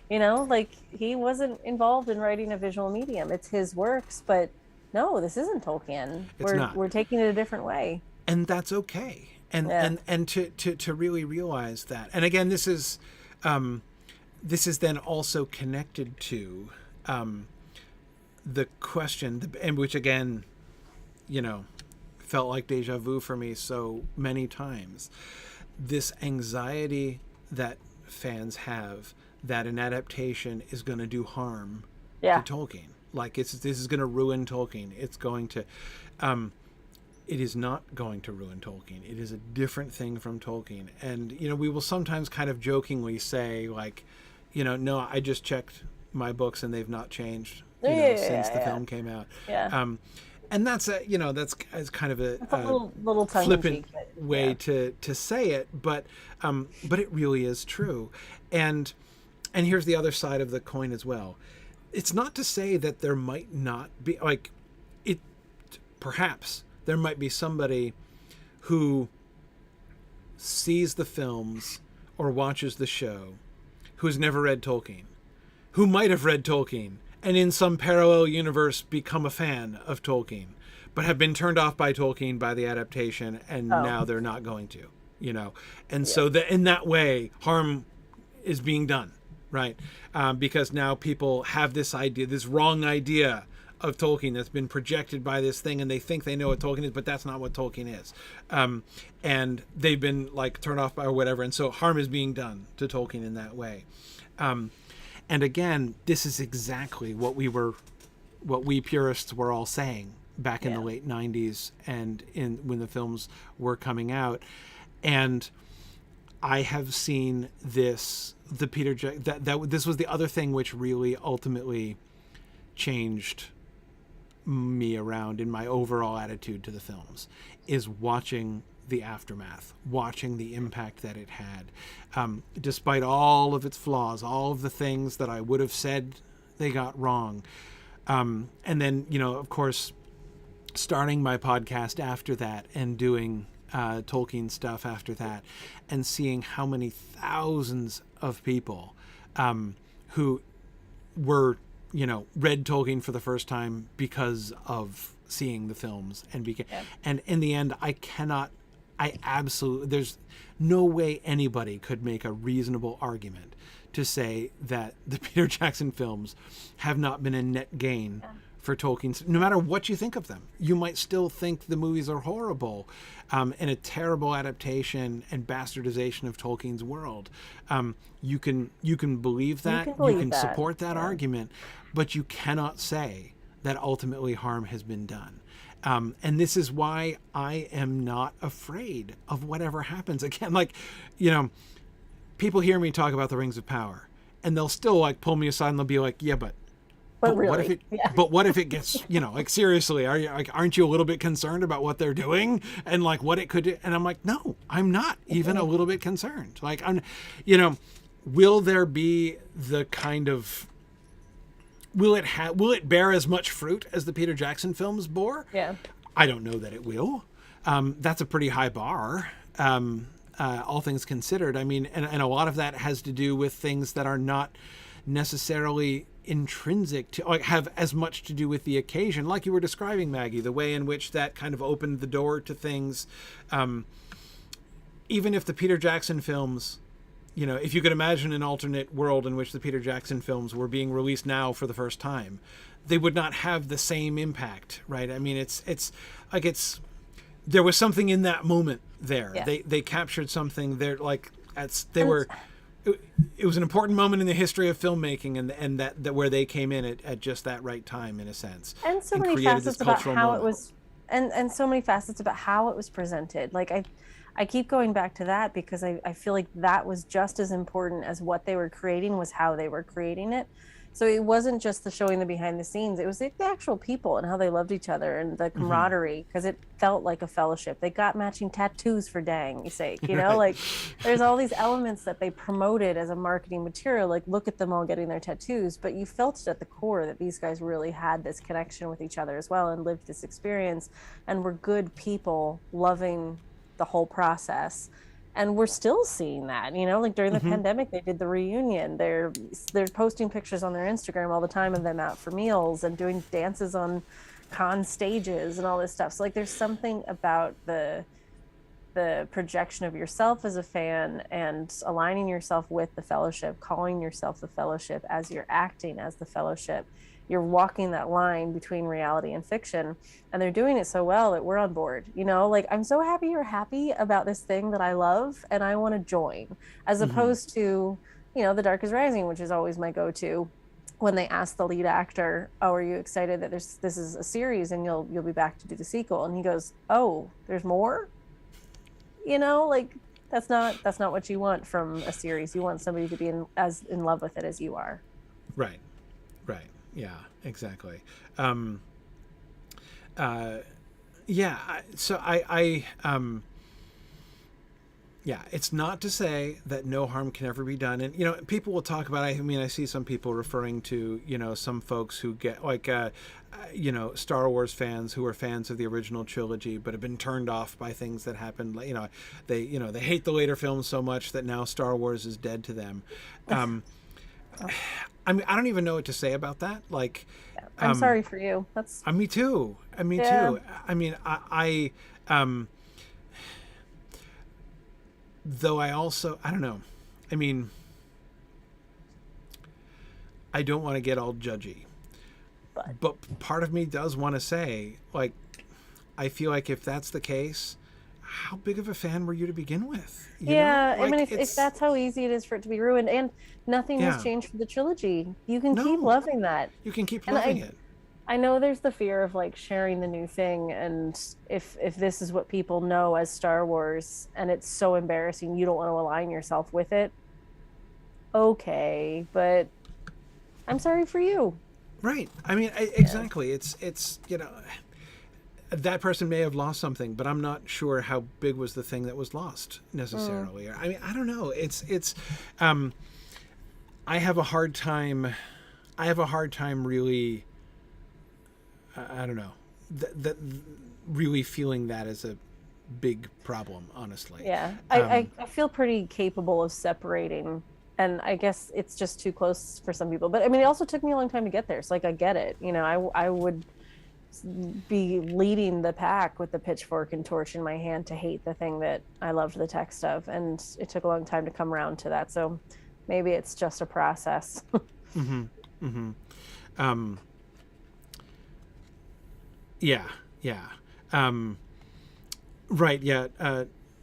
Like he wasn't involved in writing a visual medium. It's his works, but no, this isn't Tolkien. We're taking it a different way, and that's okay. And to really realize that. And again, this is then also connected to the question, and which again, felt like deja vu for me so many times. This anxiety that fans have that an adaptation is going to do harm to Tolkien. Like this is going to ruin Tolkien. It's going to, it is not going to ruin Tolkien. It is a different thing from Tolkien. And, we will sometimes kind of jokingly say like, no, I just checked my books and they've not changed since the film came out. Yeah. And that's that's kind of a little flippant way to say it, but it really is true. And here's the other side of the coin as well. It's not to say that there might not be perhaps there might be somebody who sees the films or watches the show who's never read Tolkien, who might have read Tolkien and in some parallel universe become a fan of Tolkien, but have been turned off by Tolkien by the adaptation, and now they're not going to, And so in that way, harm is being done, right? Because now people have this idea, this wrong idea of Tolkien that's been projected by this thing, and they think they know what Tolkien is, but that's not what Tolkien is. And they've been turned off by or whatever, and so harm is being done to Tolkien in that way. And again, this is exactly what we purists were all saying back in the late 90s and when the films were coming out. And I have seen this, this was the other thing which really ultimately changed me around in my overall attitude to the films, is watching the aftermath, watching the impact that it had, despite all of its flaws, all of the things that I would have said they got wrong. And then, of course, starting my podcast after that and doing Tolkien stuff after that, and seeing how many thousands of people who were, read Tolkien for the first time because of seeing the films and in the end, there's no way anybody could make a reasonable argument to say that the Peter Jackson films have not been a net gain for Tolkien. No matter what you think of them, you might still think the movies are horrible and a terrible adaptation and bastardization of Tolkien's world. You can believe that, you can support that argument, but you cannot say that ultimately harm has been done. And this is why I am not afraid of whatever happens. Again, people hear me talk about the Rings of Power, and they'll still pull me aside and they'll be like, yeah, but really, what if it gets, seriously, aren't you a little bit concerned about what they're doing and what it could do? And I'm like, no, I'm not even a little bit concerned. Will there be the kind of, will it bear as much fruit as the Peter Jackson films bore? Yeah. I don't know that it will. That's a pretty high bar, all things considered. I mean, and a lot of that has to do with things that are not necessarily intrinsic to have as much to do with the occasion, like you were describing, Maggie, the way in which that kind of opened the door to things. Even if the Peter Jackson films, if you could imagine an alternate world in which the Peter Jackson films were being released now for the first time, they would not have the same impact, right? I mean, there was something in that moment there. Yeah. They captured something there, it was an important moment in the history of filmmaking, and that where they came in at just that right time, in a sense, and so many facets about how it was and so many facets about how it was presented. Like I keep going back to that because I feel like that was just as important as what they were creating was how they were creating it. So it wasn't just the showing the behind the scenes, it was like the actual people and how they loved each other and the camaraderie, because it felt like a fellowship. They got matching tattoos for dang sake, you know. Like there's all these elements that they promoted as a marketing material, like look at them all getting their tattoos, but you felt at the core that these guys really had this connection with each other as well and lived this experience and were good people loving the whole process. And we're still seeing that, you know, like during the pandemic, they did the reunion. They're posting pictures on their Instagram all the time of them out for meals and doing dances on con stages and all this stuff. So like there's something about the projection of yourself as a fan and aligning yourself with the fellowship, calling yourself the fellowship as you're acting as the fellowship. You're walking that line between reality and fiction, and they're doing it so well that we're on board, you know. Like, I'm so happy you're happy about this thing that I love and I want to join, as opposed to, you know, The Dark is Rising, which is always my go-to when they ask the lead actor, oh, are you excited that this is a series and you'll be back to do the sequel? And he goes, oh, there's more, you know. Like that's not what you want from a series. You want somebody to be as in love with it as you are. Right. Yeah, exactly. So it's not to say that no harm can ever be done. And, you know, people will talk about, I mean, I see some people referring to, you know, some folks who get like, you know, Star Wars fans who are fans of the original trilogy, but have been turned off by things that happened. You know, they hate the later films so much that now Star Wars is dead to them. I mean, I don't even know what to say about that. Like, I'm sorry for you. That's me too. Me too. I mean, I though I also, I don't know. I mean, I don't want to get all judgy, but part of me does want to say, like, I feel like if that's the case, how big of a fan were you to begin with? You know? Like, I mean, if that's how easy it is for it to be ruined, and nothing has changed for the trilogy, you can keep loving that. You can keep loving it. I know there's the fear of like sharing the new thing, and if this is what people know as Star Wars, and it's so embarrassing, you don't want to align yourself with it. Okay, but I'm sorry for you. Right. I mean, exactly. It's you know, that person may have lost something, but I'm not sure how big was the thing that was lost necessarily. I mean, I don't know. It's I have a hard time really, I don't know, that really feeling that as a big problem, honestly. Yeah. I feel pretty capable of separating, and I guess it's just too close for some people. But I mean, it also took me a long time to get there. So like, I get it. You know, I would be leading the pack with the pitchfork and torch in my hand to hate the thing that I loved the text of, and it took a long time to come around to that. So maybe it's just a process. Right. Yeah.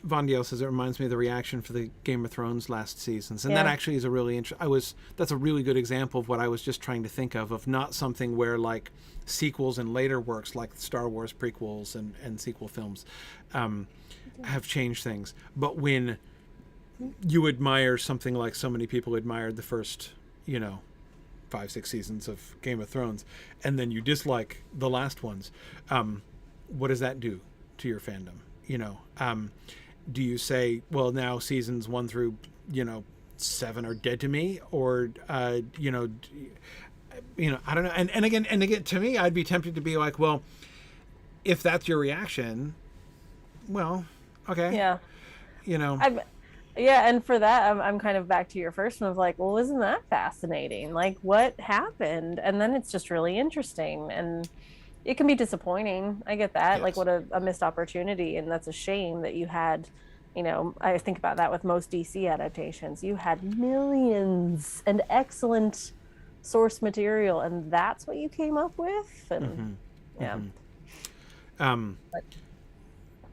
Von Diel says it reminds me of the reaction for the Game of Thrones last seasons, and that actually is a really that's a really good example of what I was just trying to think of not something where like sequels and later works like Star Wars prequels and sequel films have changed things, but when you admire something like so many people admired the first, you know, 5-6 seasons of Game of Thrones, and then you dislike the last ones, what does that do to your fandom? You know, do you say, well, now seasons 1 through, you know, 7 are dead to me, or you know, I don't know. And again, to me, I'd be tempted to be like, well, if that's your reaction, well, okay, Yeah. you know. And for that, I'm kind of back to your first one of like, well, isn't that fascinating? Like, what happened? And then it's just really interesting, and it can be disappointing. I get that. Yes. Like, what a missed opportunity, and that's a shame that you had. You know, I think about that with most DC adaptations. You had millions and excellent source material, and that's what you came up with. And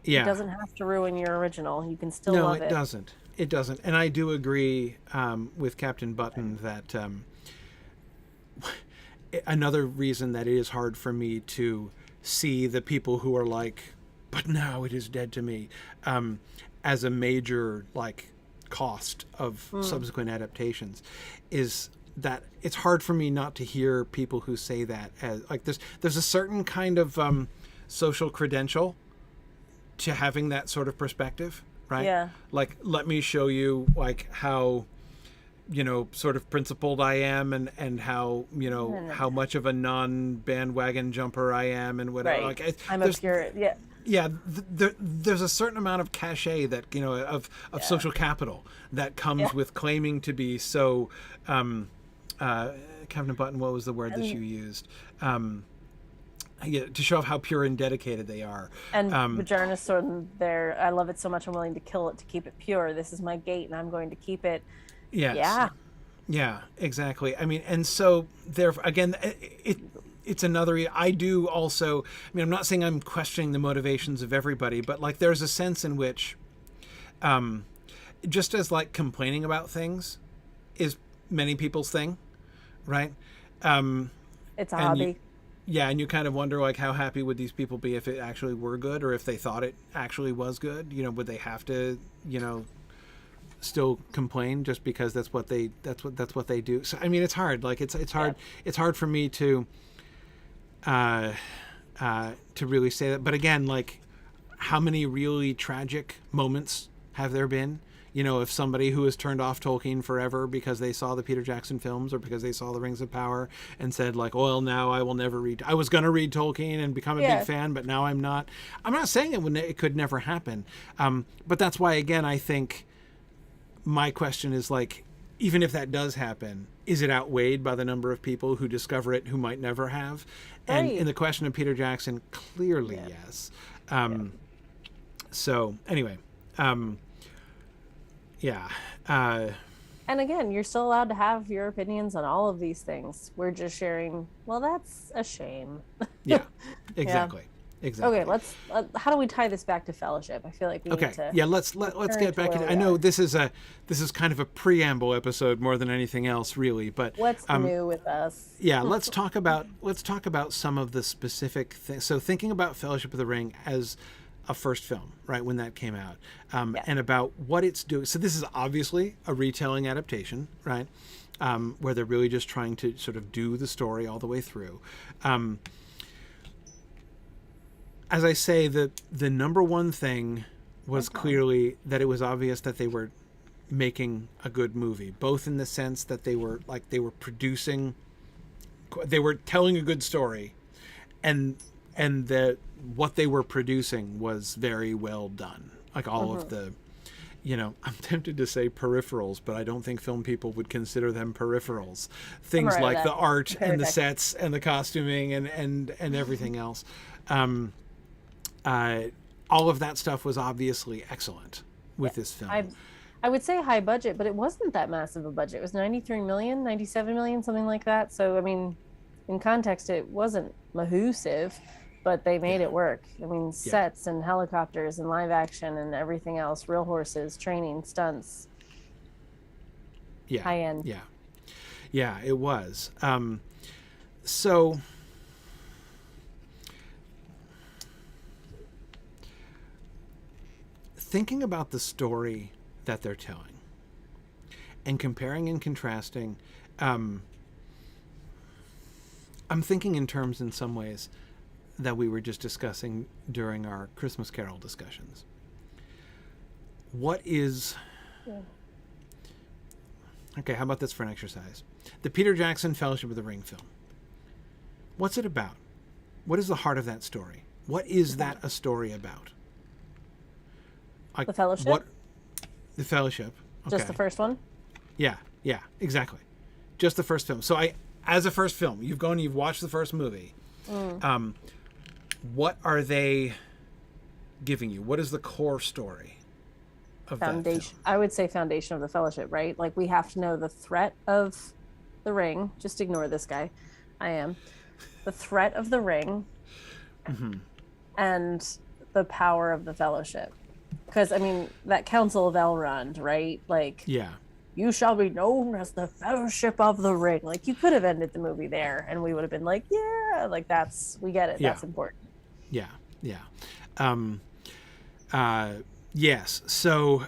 it doesn't have to ruin your original. You can still love it. No, it doesn't. And I do agree with Captain Button that another reason that it is hard for me to see the people who are like, but now it is dead to me, as a major like cost of subsequent adaptations, is that it's hard for me not to hear people who say that as like there's a certain kind of social credential to having that sort of perspective, right? Yeah. Like, let me show you like how, you know, sort of principled I am, and how, you know, how much of a non-bandwagon jumper I am, and whatever. Right. Like, I'm a pure, yeah. Yeah, there's a certain amount of cachet that, you know, of social capital that comes with claiming to be so. Captain Button, what was the word that you used? Yeah, to show off how pure and dedicated they are. And Vaginas sort of there. I love it so much I'm willing to kill it to keep it pure. This is my gate, and I'm going to keep it. Yes. Yeah. Yeah, exactly. I mean, and so there again, it's another. I do also. I mean, I'm not saying I'm questioning the motivations of everybody, but like there's a sense in which, just as like complaining about things is many people's thing, right? It's a hobby. Yeah, and you kind of wonder like how happy would these people be if it actually were good, or if they thought it actually was good. You know, would they have to, you know, still complain just because that's what they do? So I mean, it's hard. Like it's hard. Yeah. It's hard for me to really say that. But again, like, how many really tragic moments have there been? You know, if somebody who has turned off Tolkien forever because they saw the Peter Jackson films, or because they saw the Rings of Power, and said like, well, now I will never read. I was going to read Tolkien and become a big fan, but now I'm not. I'm not saying it could never happen. But that's why, again, I think my question is like, even if that does happen, is it outweighed by the number of people who discover it who might never have? And in the question of Peter Jackson, clearly yes. So anyway, yeah. And again, you're still allowed to have your opinions on all of these things. We're just sharing. Well, that's a shame. Yeah, exactly. Exactly. Okay, let's. How do we tie this back to Fellowship? I feel like we need to. Yeah, let's get back in. I know this is kind of a preamble episode more than anything else, really. But what's new with us? Yeah, let's talk about some of the specific things. So thinking about Fellowship of the Ring as a first film, right, when that came out, and about what it's doing. So this is obviously a retelling adaptation, right, where they're really just trying to sort of do the story all the way through. As I say, the number one thing was clearly that it was obvious that they were making a good movie, both in the sense that they were telling a good story, and that what they were producing was very well done. Like all of the, you know, I'm tempted to say peripherals, but I don't think film people would consider them peripherals. Things like the art and the sets and the costuming and everything else. All of that stuff was obviously excellent with this film. I would say high budget, but it wasn't that massive a budget. It was 93 million, 97 million, something like that. So, I mean, in context, it wasn't massive, but they made it work. I mean, sets and helicopters and live action and everything else, real horses, training, stunts. Yeah. High end. Yeah. Yeah, it was. So thinking about the story that they're telling and comparing and contrasting, I'm thinking in terms, in some ways, that we were just discussing during our Christmas Carol discussions. What is... Okay, how about this for an exercise? The Peter Jackson Fellowship of the Ring film. What's it about? What is the heart of that story? What is that a story about? Like, the Fellowship? The Fellowship. Okay. Just the first one? Yeah, exactly. Just the first film. So as a first film, you've watched the first movie. What are they giving you? What is the core story of that film? I would say foundation of the Fellowship, right? Like, we have to know the threat of the ring. Just ignore this guy. I am. The threat of the ring and the power of the Fellowship. Because, I mean, that Council of Elrond, right? Like, you shall be known as the Fellowship of the Ring. Like, you could have ended the movie there and we would have been like, yeah, like, we get it. That's important. Yeah. Yeah. Um, yes. So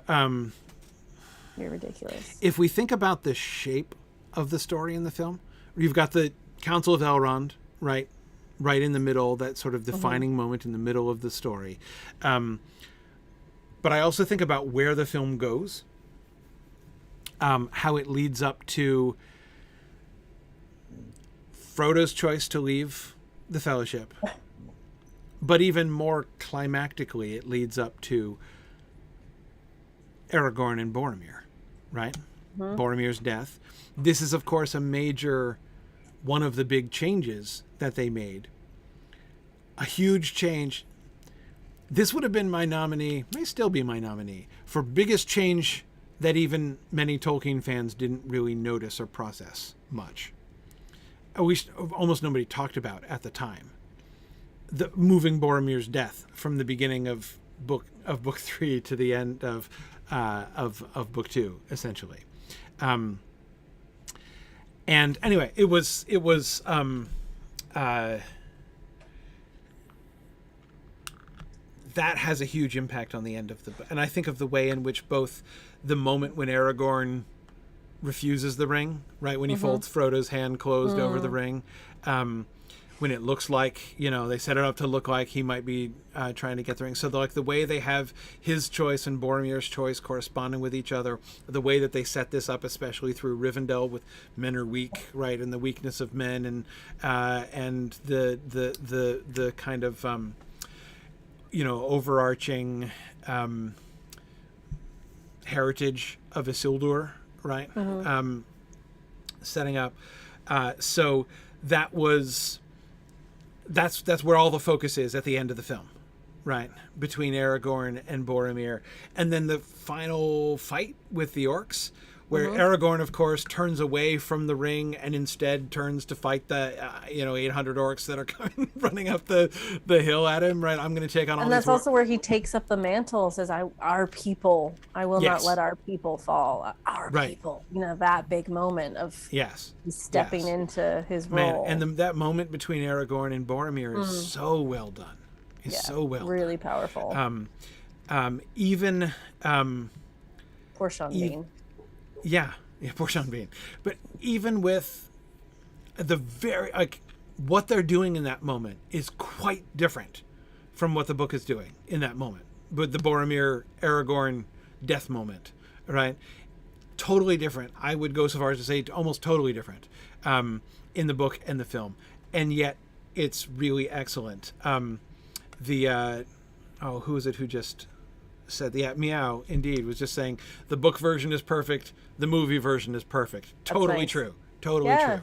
You're ridiculous. if we think about the shape of the story in the film, you've got the Council of Elrond, right in the middle, that sort of defining moment in the middle of the story. But I also think about where the film goes, how it leads up to Frodo's choice to leave the Fellowship. But even more climactically, it leads up to Aragorn and Boromir, right? Boromir's death. This is, of course, one of the big changes that they made. A huge change. This would have been my nominee, may still be my nominee, for biggest change that even many Tolkien fans didn't really notice or process much. At least almost nobody talked about at the time. The moving Boromir's death from the beginning of book 3 to the end of book 2, essentially. And anyway, it was that has a huge impact on the end of the book. And I think of the way in which both the moment when Aragorn refuses the ring, right, when he folds Frodo's hand closed over the ring, when it looks like, they set it up to look like he might be trying to get the ring. So the way they have his choice and Boromir's choice corresponding with each other, the way that they set this up, especially through Rivendell with men are weak, right, and the weakness of men, and the kind of overarching heritage of Isildur, right? Setting up. So that's where all the focus is at the end of the film, right? Between Aragorn and Boromir. And then the final fight with the orcs, where Aragorn, of course, turns away from the ring and instead turns to fight the 800 orcs that are coming running up the hill at him, right? I'm going to take on all these. And that's also where he takes up the mantle, says, "Our people, I will not let our people fall." Our people, that big moment of he's stepping into his role. And that moment between Aragorn and Boromir is so well done. Really powerful. Even poor Sean Bean. Yeah, poor Sean Bean. But even with the what they're doing in that moment is quite different from what the book is doing in that moment. But the Boromir Aragorn death moment, right? Totally different. I would go so far as to say almost totally different in the book and the film, and yet it's really excellent. Who is it who just said Meow indeed was just saying the book version is perfect, the movie version is perfect. Totally true. Totally true.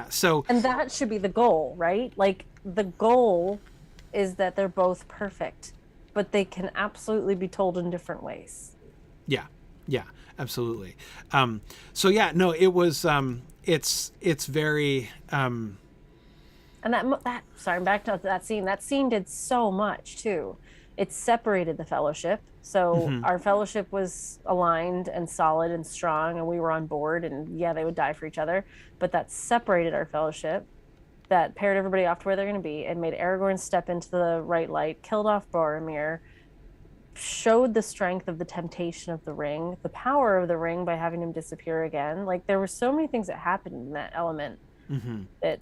So, and that should be the goal, right? Like, the goal is that they're both perfect, but they can absolutely be told in different ways. Yeah, absolutely. It was it's very and that sorry, back to that scene. That scene did so much too. It separated the Fellowship. So our Fellowship was aligned and solid and strong, and we were on board, and they would die for each other. But that separated our Fellowship, that paired everybody off to where they're going to be, and made Aragorn step into the right light, killed off Boromir, showed the strength of the temptation of the ring, the power of the ring by having him disappear again. Like, there were so many things that happened in that element. A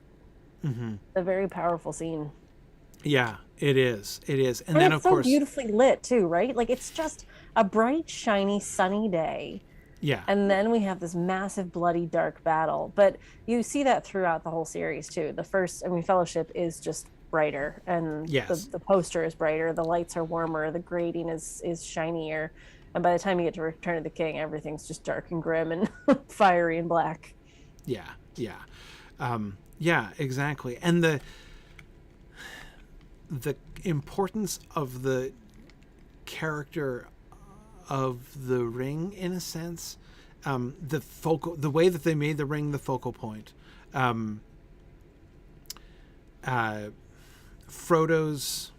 very powerful scene. Yeah, it is. And then, of course, it's so beautifully lit too, right? Like, it's just a bright, shiny, sunny day. Yeah. And then we have this massive, bloody, dark battle. But you see that throughout the whole series too. The first, Fellowship is just brighter, and the poster is brighter, the lights are warmer, the grading is shinier. And by the time you get to Return of the King, everything's just dark and grim and fiery and black. Yeah, exactly. And the importance of the character of the ring, in a sense, the way that they made the ring the focal point, Frodo's,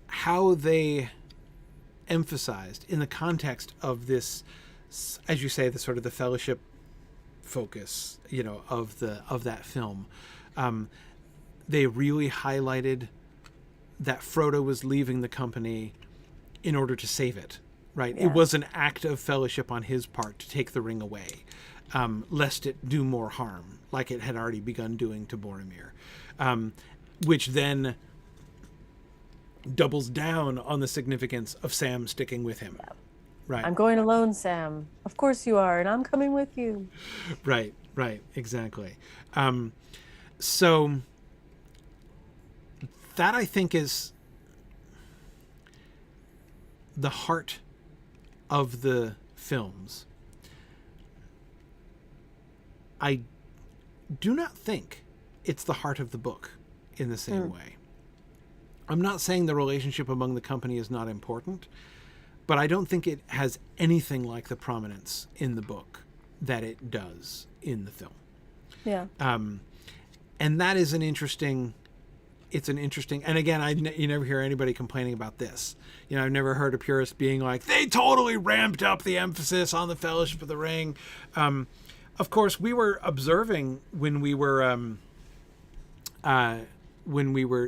how they emphasized in the context of this, as you say, the sort of the Fellowship focus, of that film. They really highlighted that Frodo was leaving the company in order to save it, right? Yeah. It was an act of fellowship on his part to take the ring away, lest it do more harm, like it had already begun doing to Boromir, which then doubles down on the significance of Sam sticking with him. Yeah. Right. I'm going alone, Sam. Of course you are, and I'm coming with you. Right, exactly. So that, I think, is the heart of the films. I do not think it's the heart of the book in the same way. I'm not saying the relationship among the company is not important, but I don't think it has anything like the prominence in the book that it does in the film. Yeah. And that is an interesting, and again, you never hear anybody complaining about this. I've never heard a purist being like, they totally ramped up the emphasis on the Fellowship of the Ring. Of course, we were observing when we were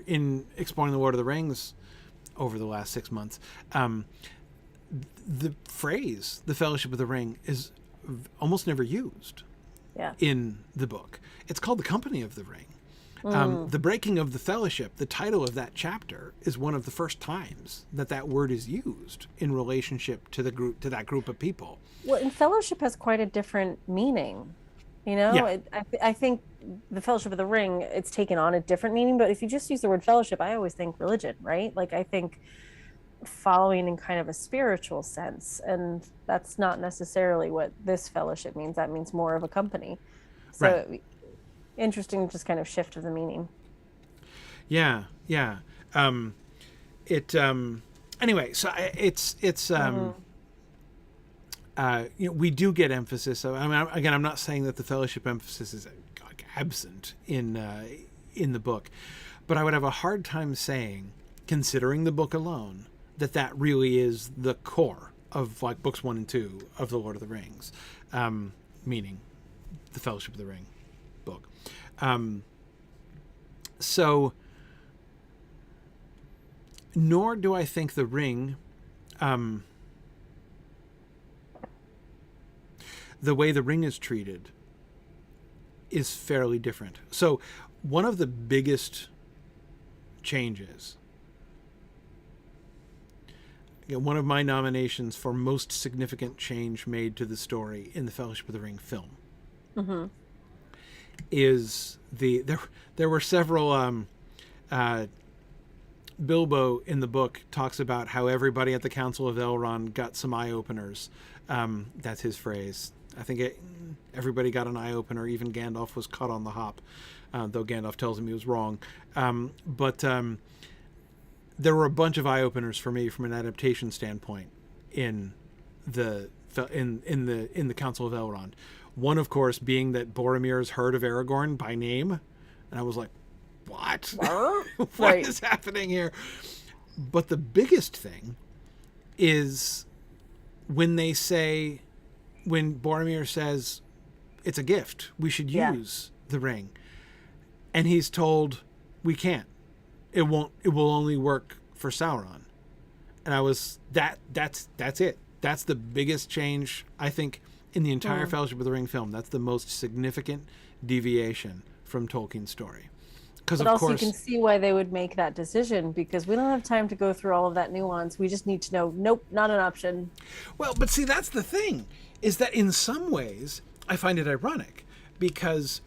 in exploring the Lord of the Rings over the last 6 months. The phrase, the Fellowship of the Ring, is almost never used in the book. It's called the Company of the Ring. The Breaking of the Fellowship, the title of that chapter, is one of the first times that word is used in relationship to that group of people. Well, and fellowship has quite a different meaning. Yeah. I think the Fellowship of the Ring, it's taken on a different meaning, but if you just use the word fellowship, I always think religion, right? Like, I think following in kind of a spiritual sense, and that's not necessarily what this fellowship means. That means more of a company. So right. Interesting, just kind of shift of the meaning. Yeah. Anyway, so it's we do get emphasis. I'm not saying that the fellowship emphasis is absent in the book, but I would have a hard time saying, considering the book alone, that really is the core of like books 1 and 2 of the Lord of the Rings, meaning the Fellowship of the Ring book. So nor do I think the ring, the way the ring is treated is fairly different. So one of the biggest changes, one of my nominations for most significant change made to the story in the Fellowship of the Ring film, is there were several Bilbo in the book talks about how everybody at the Council of Elrond got some eye openers. That's his phrase. I think everybody got an eye opener. Even Gandalf was caught on the hop, though Gandalf tells him he was wrong. But there were a bunch of eye openers for me from an adaptation standpoint in the Council of Elrond. One, of course, being that Boromir has heard of Aragorn by name, and I was like, "What? What is happening here?" But the biggest thing is when Boromir says, "It's a gift. We should use the ring," and he's told, "We can't. It won't. It will only work for Sauron." And I was that's it. That's the biggest change, I think, in the entire Fellowship of the Ring film. That's the most significant deviation from Tolkien's story. But of also, course, you can see why they would make that decision, because we don't have time to go through all of that nuance. We just need to know, nope, not an option. Well, but see, that's the thing, is that in some ways, I find it ironic, because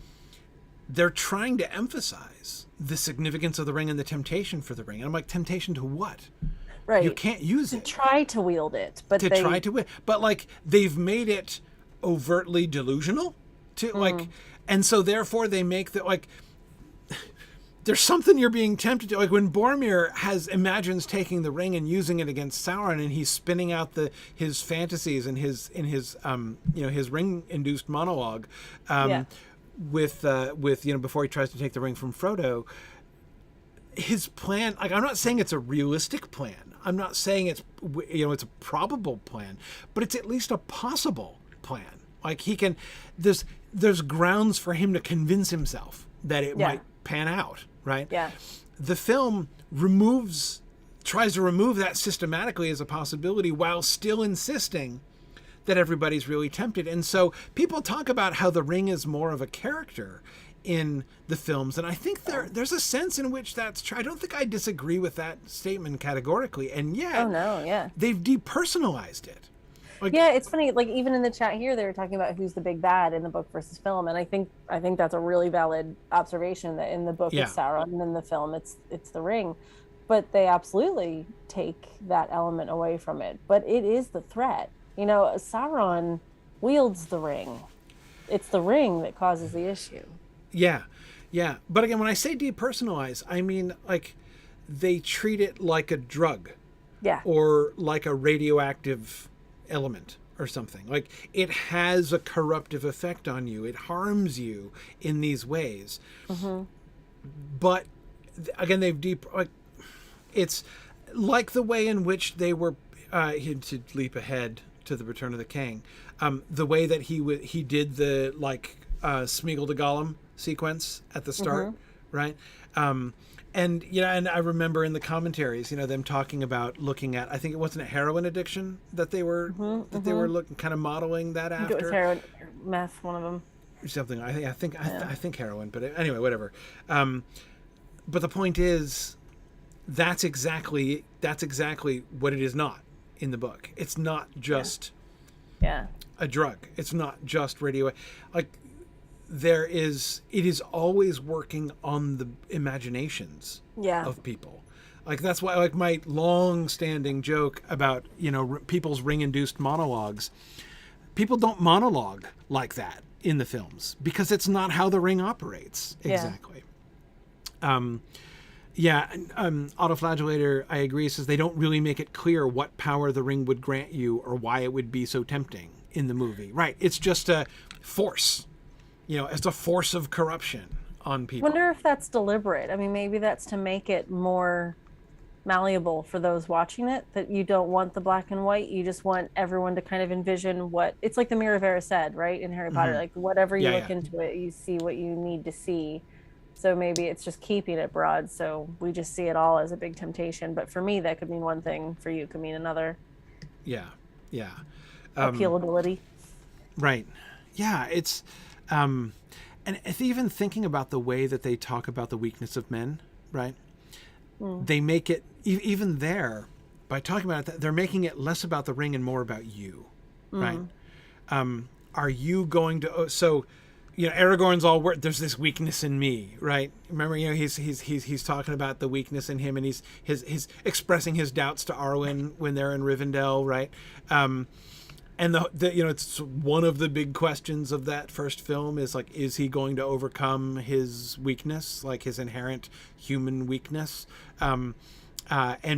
they're trying to emphasize the significance of the ring and the temptation for the ring. And I'm like, temptation to what? Right. You can't use it. To try to wield it. But But like, they've made it overtly delusional and so therefore they make the, like, there's something you're being tempted to, like when Boromir imagines taking the ring and using it against Sauron, and he's spinning out his fantasies and his ring induced monologue, with before he tries to take the ring from Frodo. His plan, like, I'm not saying it's a realistic plan. I'm not saying it's a probable plan, but it's at least a possible plan. Like, there's grounds for him to convince himself that it might pan out, right? Yeah. The film tries to remove that systematically as a possibility while still insisting that everybody's really tempted. And so people talk about how the ring is more of a character in the films, and I think there's a sense in which that's true. I don't think I disagree with that statement categorically, and yet they've depersonalized it. Like, yeah, it's funny. Like even in the chat here, they were talking about who's the big bad in the book versus film, and I think that's a really valid observation. That in the book it's Sauron, and in the film it's the ring, but they absolutely take that element away from it. But it is the threat. You know, Sauron wields the ring. It's the ring that causes the issue. Yeah. But again, when I say depersonalize, I mean like they treat it like a drug, or like a radioactive element or something. Like it has a corruptive effect on you. It harms you in these ways. But again, it's like the way in which they were to leap ahead to the Return of the King, the way that he did the Smeagol to Gollum sequence at the start, right? And and I remember in the commentaries, them talking about looking at, I think it wasn't a heroin addiction that they were they were looking, kind of modeling that after. It was heroin, meth, one of them. Something. I think heroin, but anyway, whatever. But the point is, that's exactly what it is not in the book. It's not just a drug. It's not just radio. It is always working on the imaginations of people. That's why, my long-standing joke about, people's ring-induced monologues, people don't monologue like that in the films because it's not how the ring operates. Exactly. Autoflagellator, I agree, says they don't really make it clear what power the ring would grant you or why it would be so tempting in the movie. Right. It's just a force. It's a force of corruption on people. Wonder if that's deliberate. I mean, maybe that's to make it more malleable for those watching it, that you don't want the black and white. You just want everyone to kind of envision what it's like the Mirror of Erised, right? In Harry Potter, like whatever you look into it, you see what you need to see. So maybe it's just keeping it broad. So we just see it all as a big temptation. But for me, that could mean one thing. For you, it could mean another. Yeah. Appealability. Right. Yeah. It's, and even thinking about the way that they talk about the weakness of men, right? They make it, even there, by talking about it, they're making it less about the ring and more about you, right? Are you going to, Aragorn's all work. There's this weakness in me, right? Remember, he's talking about the weakness in him, and he's expressing his doubts to Arwen when they're in Rivendell, right? And it's one of the big questions of that first film is is he going to overcome his weakness, his inherent human weakness, and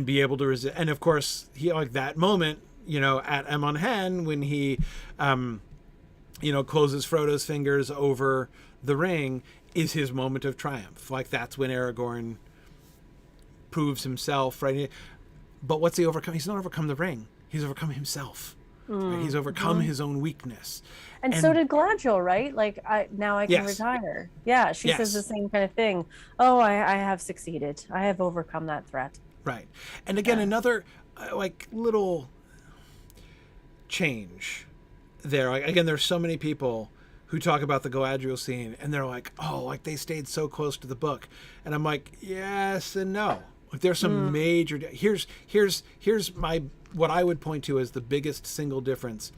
be able to resist? And of course, he that moment, at Amon Hen when he, closes Frodo's fingers over the ring is his moment of triumph. That's when Aragorn proves himself, right? But what's he overcome? He's not overcome the ring. He's overcome himself. Right? He's overcome his own weakness. And so did Galadriel, right? I can retire. Yeah, she says the same kind of thing. Oh, I have succeeded. I have overcome that threat. Right. And again, another little change there. Again, there's so many people who talk about the Galadriel scene and they're they stayed so close to the book. And I'm yes and no. There's some major, here's what I would point to as the biggest single difference.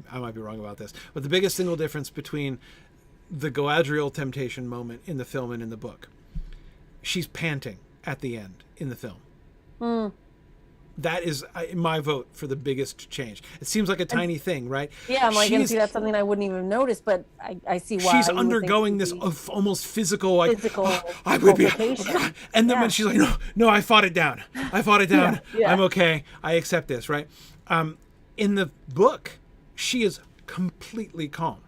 I might be wrong about this, but the biggest single difference between the Galadriel temptation moment in the film and in the book. She's panting at the end in the film. That is my vote for the biggest change. It seems like a tiny thing, right? Yeah, I'm see, that's something I wouldn't even notice, but I see why. She's undergoing this almost physical, I would be, and then when she's no, I fought it down. I'm okay. I accept this, right? In the book, she is completely calm.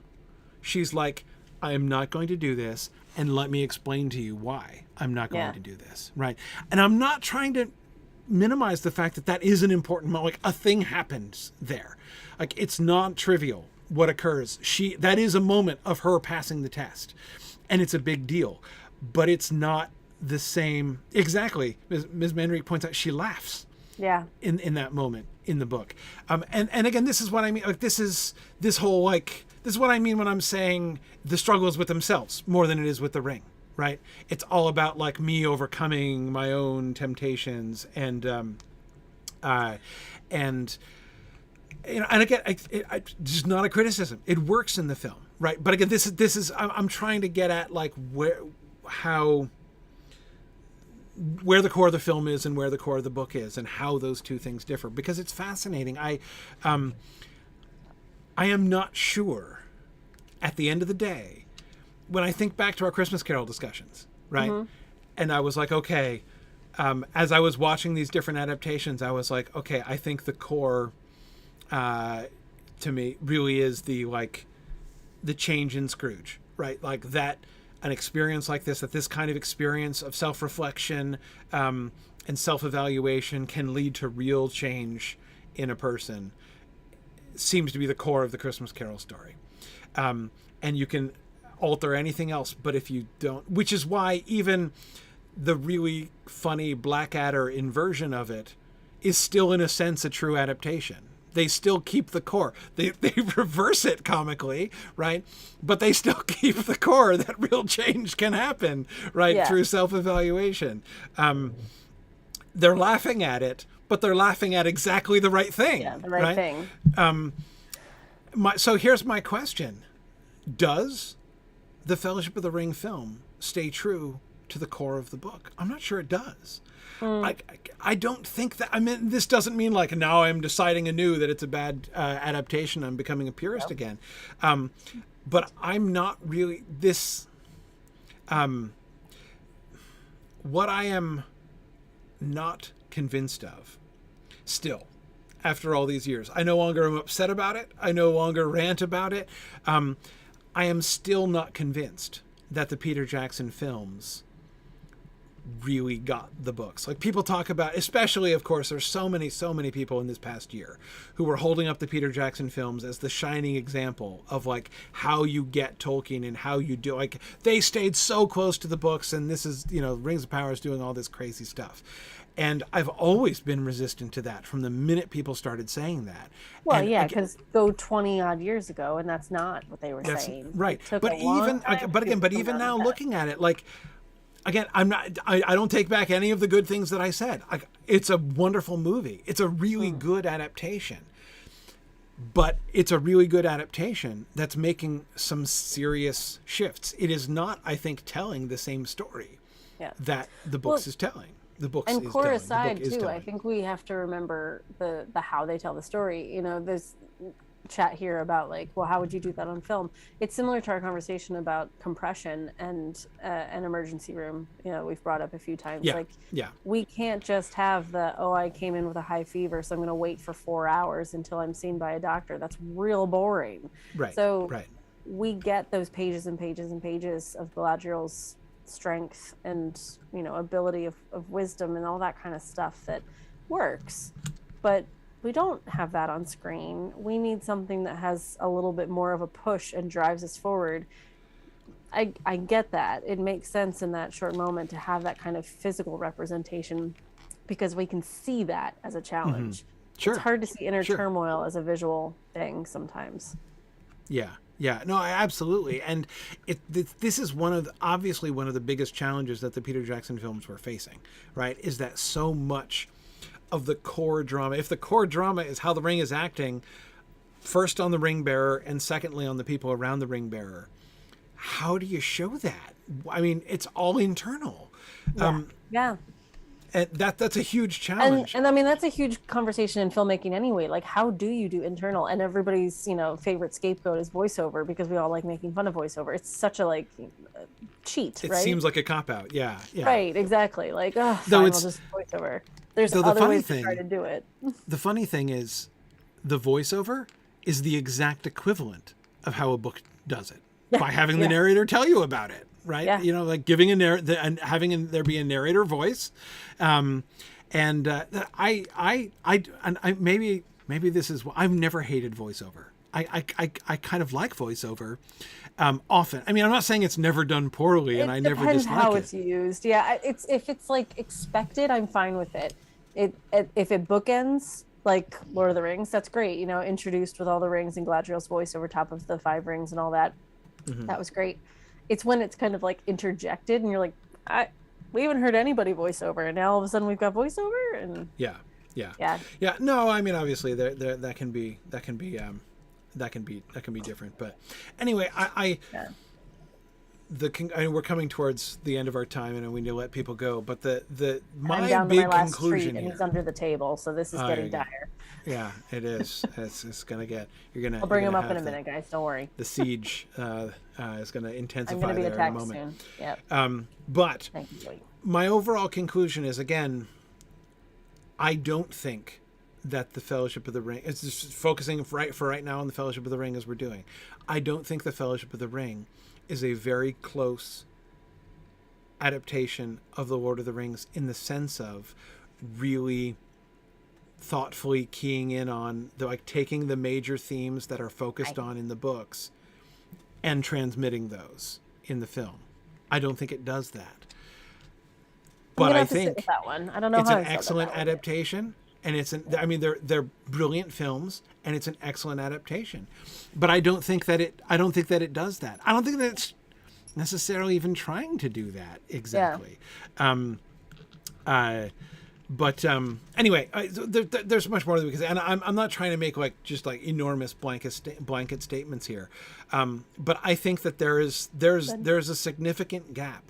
She's I am not going to do this, and let me explain to you why I'm not going to do this, right? And I'm not trying to minimize the fact that is an important moment. A thing happens there. It's not trivial what occurs. That is a moment of her passing the test, and it's a big deal, but it's not the same. Exactly. Ms. Manrique points out she laughs. Yeah. In that moment in the book. And again, this is what I mean. Like, this is what I mean when I'm saying the struggle is with themselves more than it is with the ring, right? It's all about like me overcoming my own temptations and you know, and again, this is not a criticism. It works in the film, right? But again, this is I'm trying to get at like where the core of the film is and where the core of the book is and how those two things differ, because it's fascinating. I am not sure at the end of the day, when I think back to our Christmas Carol discussions, right? Mm-hmm. And I was like, okay, as I was watching these different adaptations, I was like, okay, I think the core to me really is the change in Scrooge, right? Like that, an experience like this kind of experience of self-reflection and self-evaluation can lead to real change in a person, seems to be the core of the Christmas Carol story. And you can alter anything else, but if you don't, which is why even the really funny Blackadder inversion of it is still in a sense a true adaptation. They still keep the core. They reverse it comically, right? But they still keep the core that real change can happen, right? Yeah. Through self-evaluation. They're laughing at it, but they're laughing at exactly the right thing. Yeah, the right thing. So here's my question. Does the Fellowship of the Ring film stay true to the core of the book? I'm not sure it does. I don't think that. I mean, this doesn't mean like now I'm deciding anew that it's a bad adaptation. I'm becoming a purist again. But I'm not really this. What I am not convinced of still, after all these years, I no longer am upset about it. I no longer rant about it. I am still not convinced that the Peter Jackson films really got the books. Like, people talk about, especially, of course, there's so many people in this past year who were holding up the Peter Jackson films as the shining example of like how you get Tolkien and how you do, like, they stayed so close to the books, and this is, you know, Rings of Power is doing all this crazy stuff. And I've always been resistant to that from the minute people started saying that. Well, and yeah, because go 20 odd years ago, and that's not what they were saying. Right. But even now, looking at it, like, again, I don't take back any of the good things that I said. It's a wonderful movie. It's a really good adaptation. But it's a really good adaptation that's making some serious shifts. It is not, I think, telling the same story that the books is telling. The books and is core telling. aside, the book is too, telling. I think we have to remember the how they tell the story. You know, there's chat here about like, well, how would you do that on film? It's similar to our conversation about compression and an emergency room. You know, we've brought up a few times. We can't just have I came in with a high fever, so I'm going to wait for 4 hours until I'm seen by a doctor. That's real boring. Right. So we get those pages and pages and pages of Galadriel's strength and, you know, ability of wisdom and all that kind of stuff that works. But we don't have that on screen. We need something that has a little bit more of a push and drives us forward. I get that. It makes sense in that short moment to have that kind of physical representation because we can see that as a challenge. Mm-hmm. Sure. It's hard to see inner turmoil as a visual thing sometimes. Yeah. No, absolutely. And this is obviously one of the biggest challenges that the Peter Jackson films were facing, right? Is that so much of the core drama, if the core drama is how the ring is acting, first on the ring bearer and secondly on the people around the ring bearer, how do you show that? I mean, it's all internal. And that's a huge challenge. And I mean, that's a huge conversation in filmmaking anyway. Like, how do you do internal? And everybody's, you know, favorite scapegoat is voiceover because we all like making fun of voiceover. It's such a cheat, right? It seems like a cop-out. Yeah. Right, exactly. Like, fine, I'll just voiceover. There's other ways to try to do it. The funny thing is, the voiceover is the exact equivalent of how a book does it by having the narrator tell you about it. Right. Yeah. You know, like giving and having there be a narrator voice. Maybe this is, I've never hated voiceover. I kind of like voiceover often. I mean, I'm not saying it's never done poorly, and I never depends dislike how it. it's used. Yeah, it's if it's like expected, I'm fine with it. If it bookends like Lord of the Rings, that's great. You know, introduced with all the rings and Galadriel's voice over top of the 5 rings and all that. That was great. It's when it's kind of like interjected, and you're like, we haven't heard anybody voiceover, and now all of a sudden we've got voiceover, and Yeah. yeah. No, I mean, obviously, there that can be different. But anyway, I mean, we're coming towards the end of our time, and we need to let people go. But I'm down to my last conclusion treat, and here. he's under the table, so this is getting dire. Yeah, it is. It's gonna get. I'll bring him up in a minute, guys. Don't worry. The siege is going to intensify. I'm going to be there attacked in a moment. soon. Yep. But Thank you, Joey. My overall conclusion is, again, I don't think that the Fellowship of the Ring, it's just focusing for right now on the Fellowship of the Ring as we're doing. I don't think the Fellowship of the Ring is a very close adaptation of the Lord of the Rings in the sense of really thoughtfully keying in on taking the major themes that are focused on in the books and transmitting those in the film. I don't think it does that. But I think that one. I don't know it's how an excellent adaptation, and I mean, they're brilliant films, and it's an excellent adaptation. But I don't think that it does that. I don't think that it's necessarily even trying to do that exactly. Yeah. But anyway, there's much more because, and I'm not trying to make just enormous blanket statements here, but I think that there's a significant gap.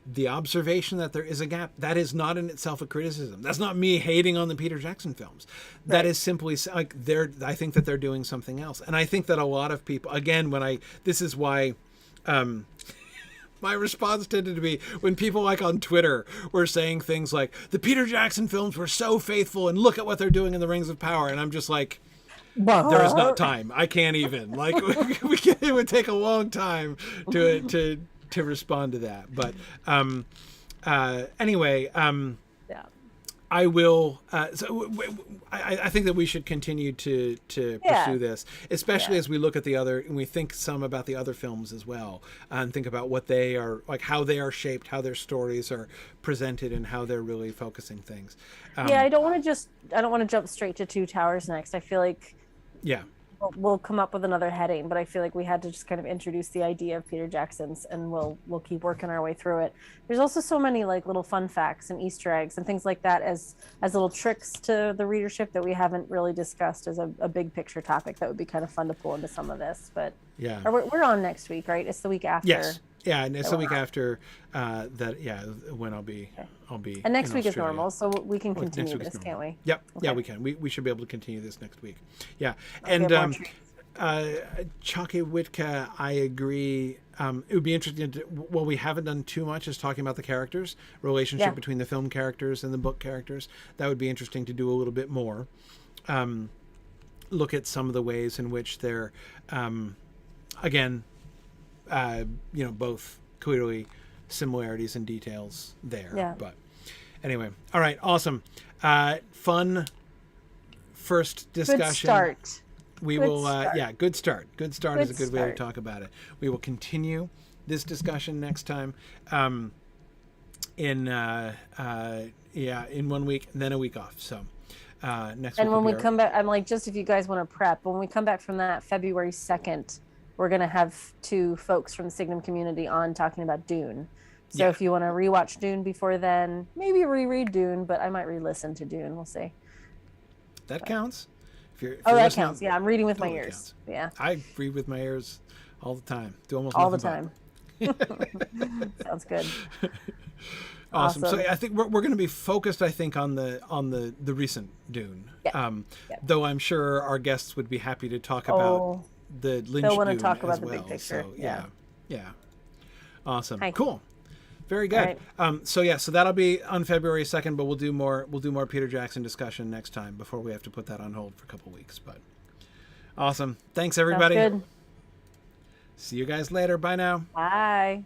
The observation that there is a gap, that is not in itself a criticism. That's not me hating on the Peter Jackson films. Right. That is simply I think that they're doing something else, and I think that a lot of people, again, this is why. My response tended to be when people on Twitter were saying things like, the Peter Jackson films were so faithful and look at what they're doing in the Rings of Power. And I'm just like, there is not time. I can't even. It would take a long time to respond to that. But anyway, I will. I think that we should continue to pursue this, especially as we look at the other, and we think some about the other films as well, and think about what they are how they are shaped, how their stories are presented, and how they're really focusing things. I don't want to jump straight to Two Towers next. I feel like we'll come up with another heading, but I feel like we had to just kind of introduce the idea of Peter Jackson's, and we'll keep working our way through it. There's also so many little fun facts and Easter eggs and things like that as little tricks to the readership that we haven't really discussed as a big picture topic that would be kind of fun to pull into some of this. But we're on next week, right? It's the week after. Yes. Yeah, and it's the week after that. Yeah, when I'll be. And next week is normal, so we can continue this, can't we? Yep. Okay. Yeah, we can. We should be able to continue this next week. Yeah, and Chalky Witka, I agree. It would be interesting we haven't done too much is talking about the characters, relationship between the film characters and the book characters. That would be interesting to do a little bit more. Look at some of the ways in which they're, again, both clearly similarities and details there. Yeah. But anyway, all right, awesome. Fun first discussion. Good start. We will, good start. Good start is a good way to talk about it. We will continue this discussion next time in 1 week, and then a week off. So next week. And when we come back, I'm just if you guys want to prep, when we come back from that February 2nd, we're going to have 2 folks from the Signum community on talking about Dune. So if you want to rewatch Dune before then, maybe reread Dune, but I might re-listen to Dune. We'll see. That counts. If that counts. Yeah, I'm reading with my ears. Counts. Yeah. I read with my ears all the time. Do almost all the time. Sounds good. Awesome. So I think we're going to be focused, I think, on the recent Dune. Yeah. Though I'm sure our guests would be happy to talk about the Lynch They'll want to Dune talk about as the well. big picture. So, yeah. Awesome. Hi. Cool. Very good. Right. So that'll be on February 2nd, but we'll do more Peter Jackson discussion next time before we have to put that on hold for a couple weeks. But awesome. Thanks everybody. Sounds good. See you guys later. Bye now. Bye.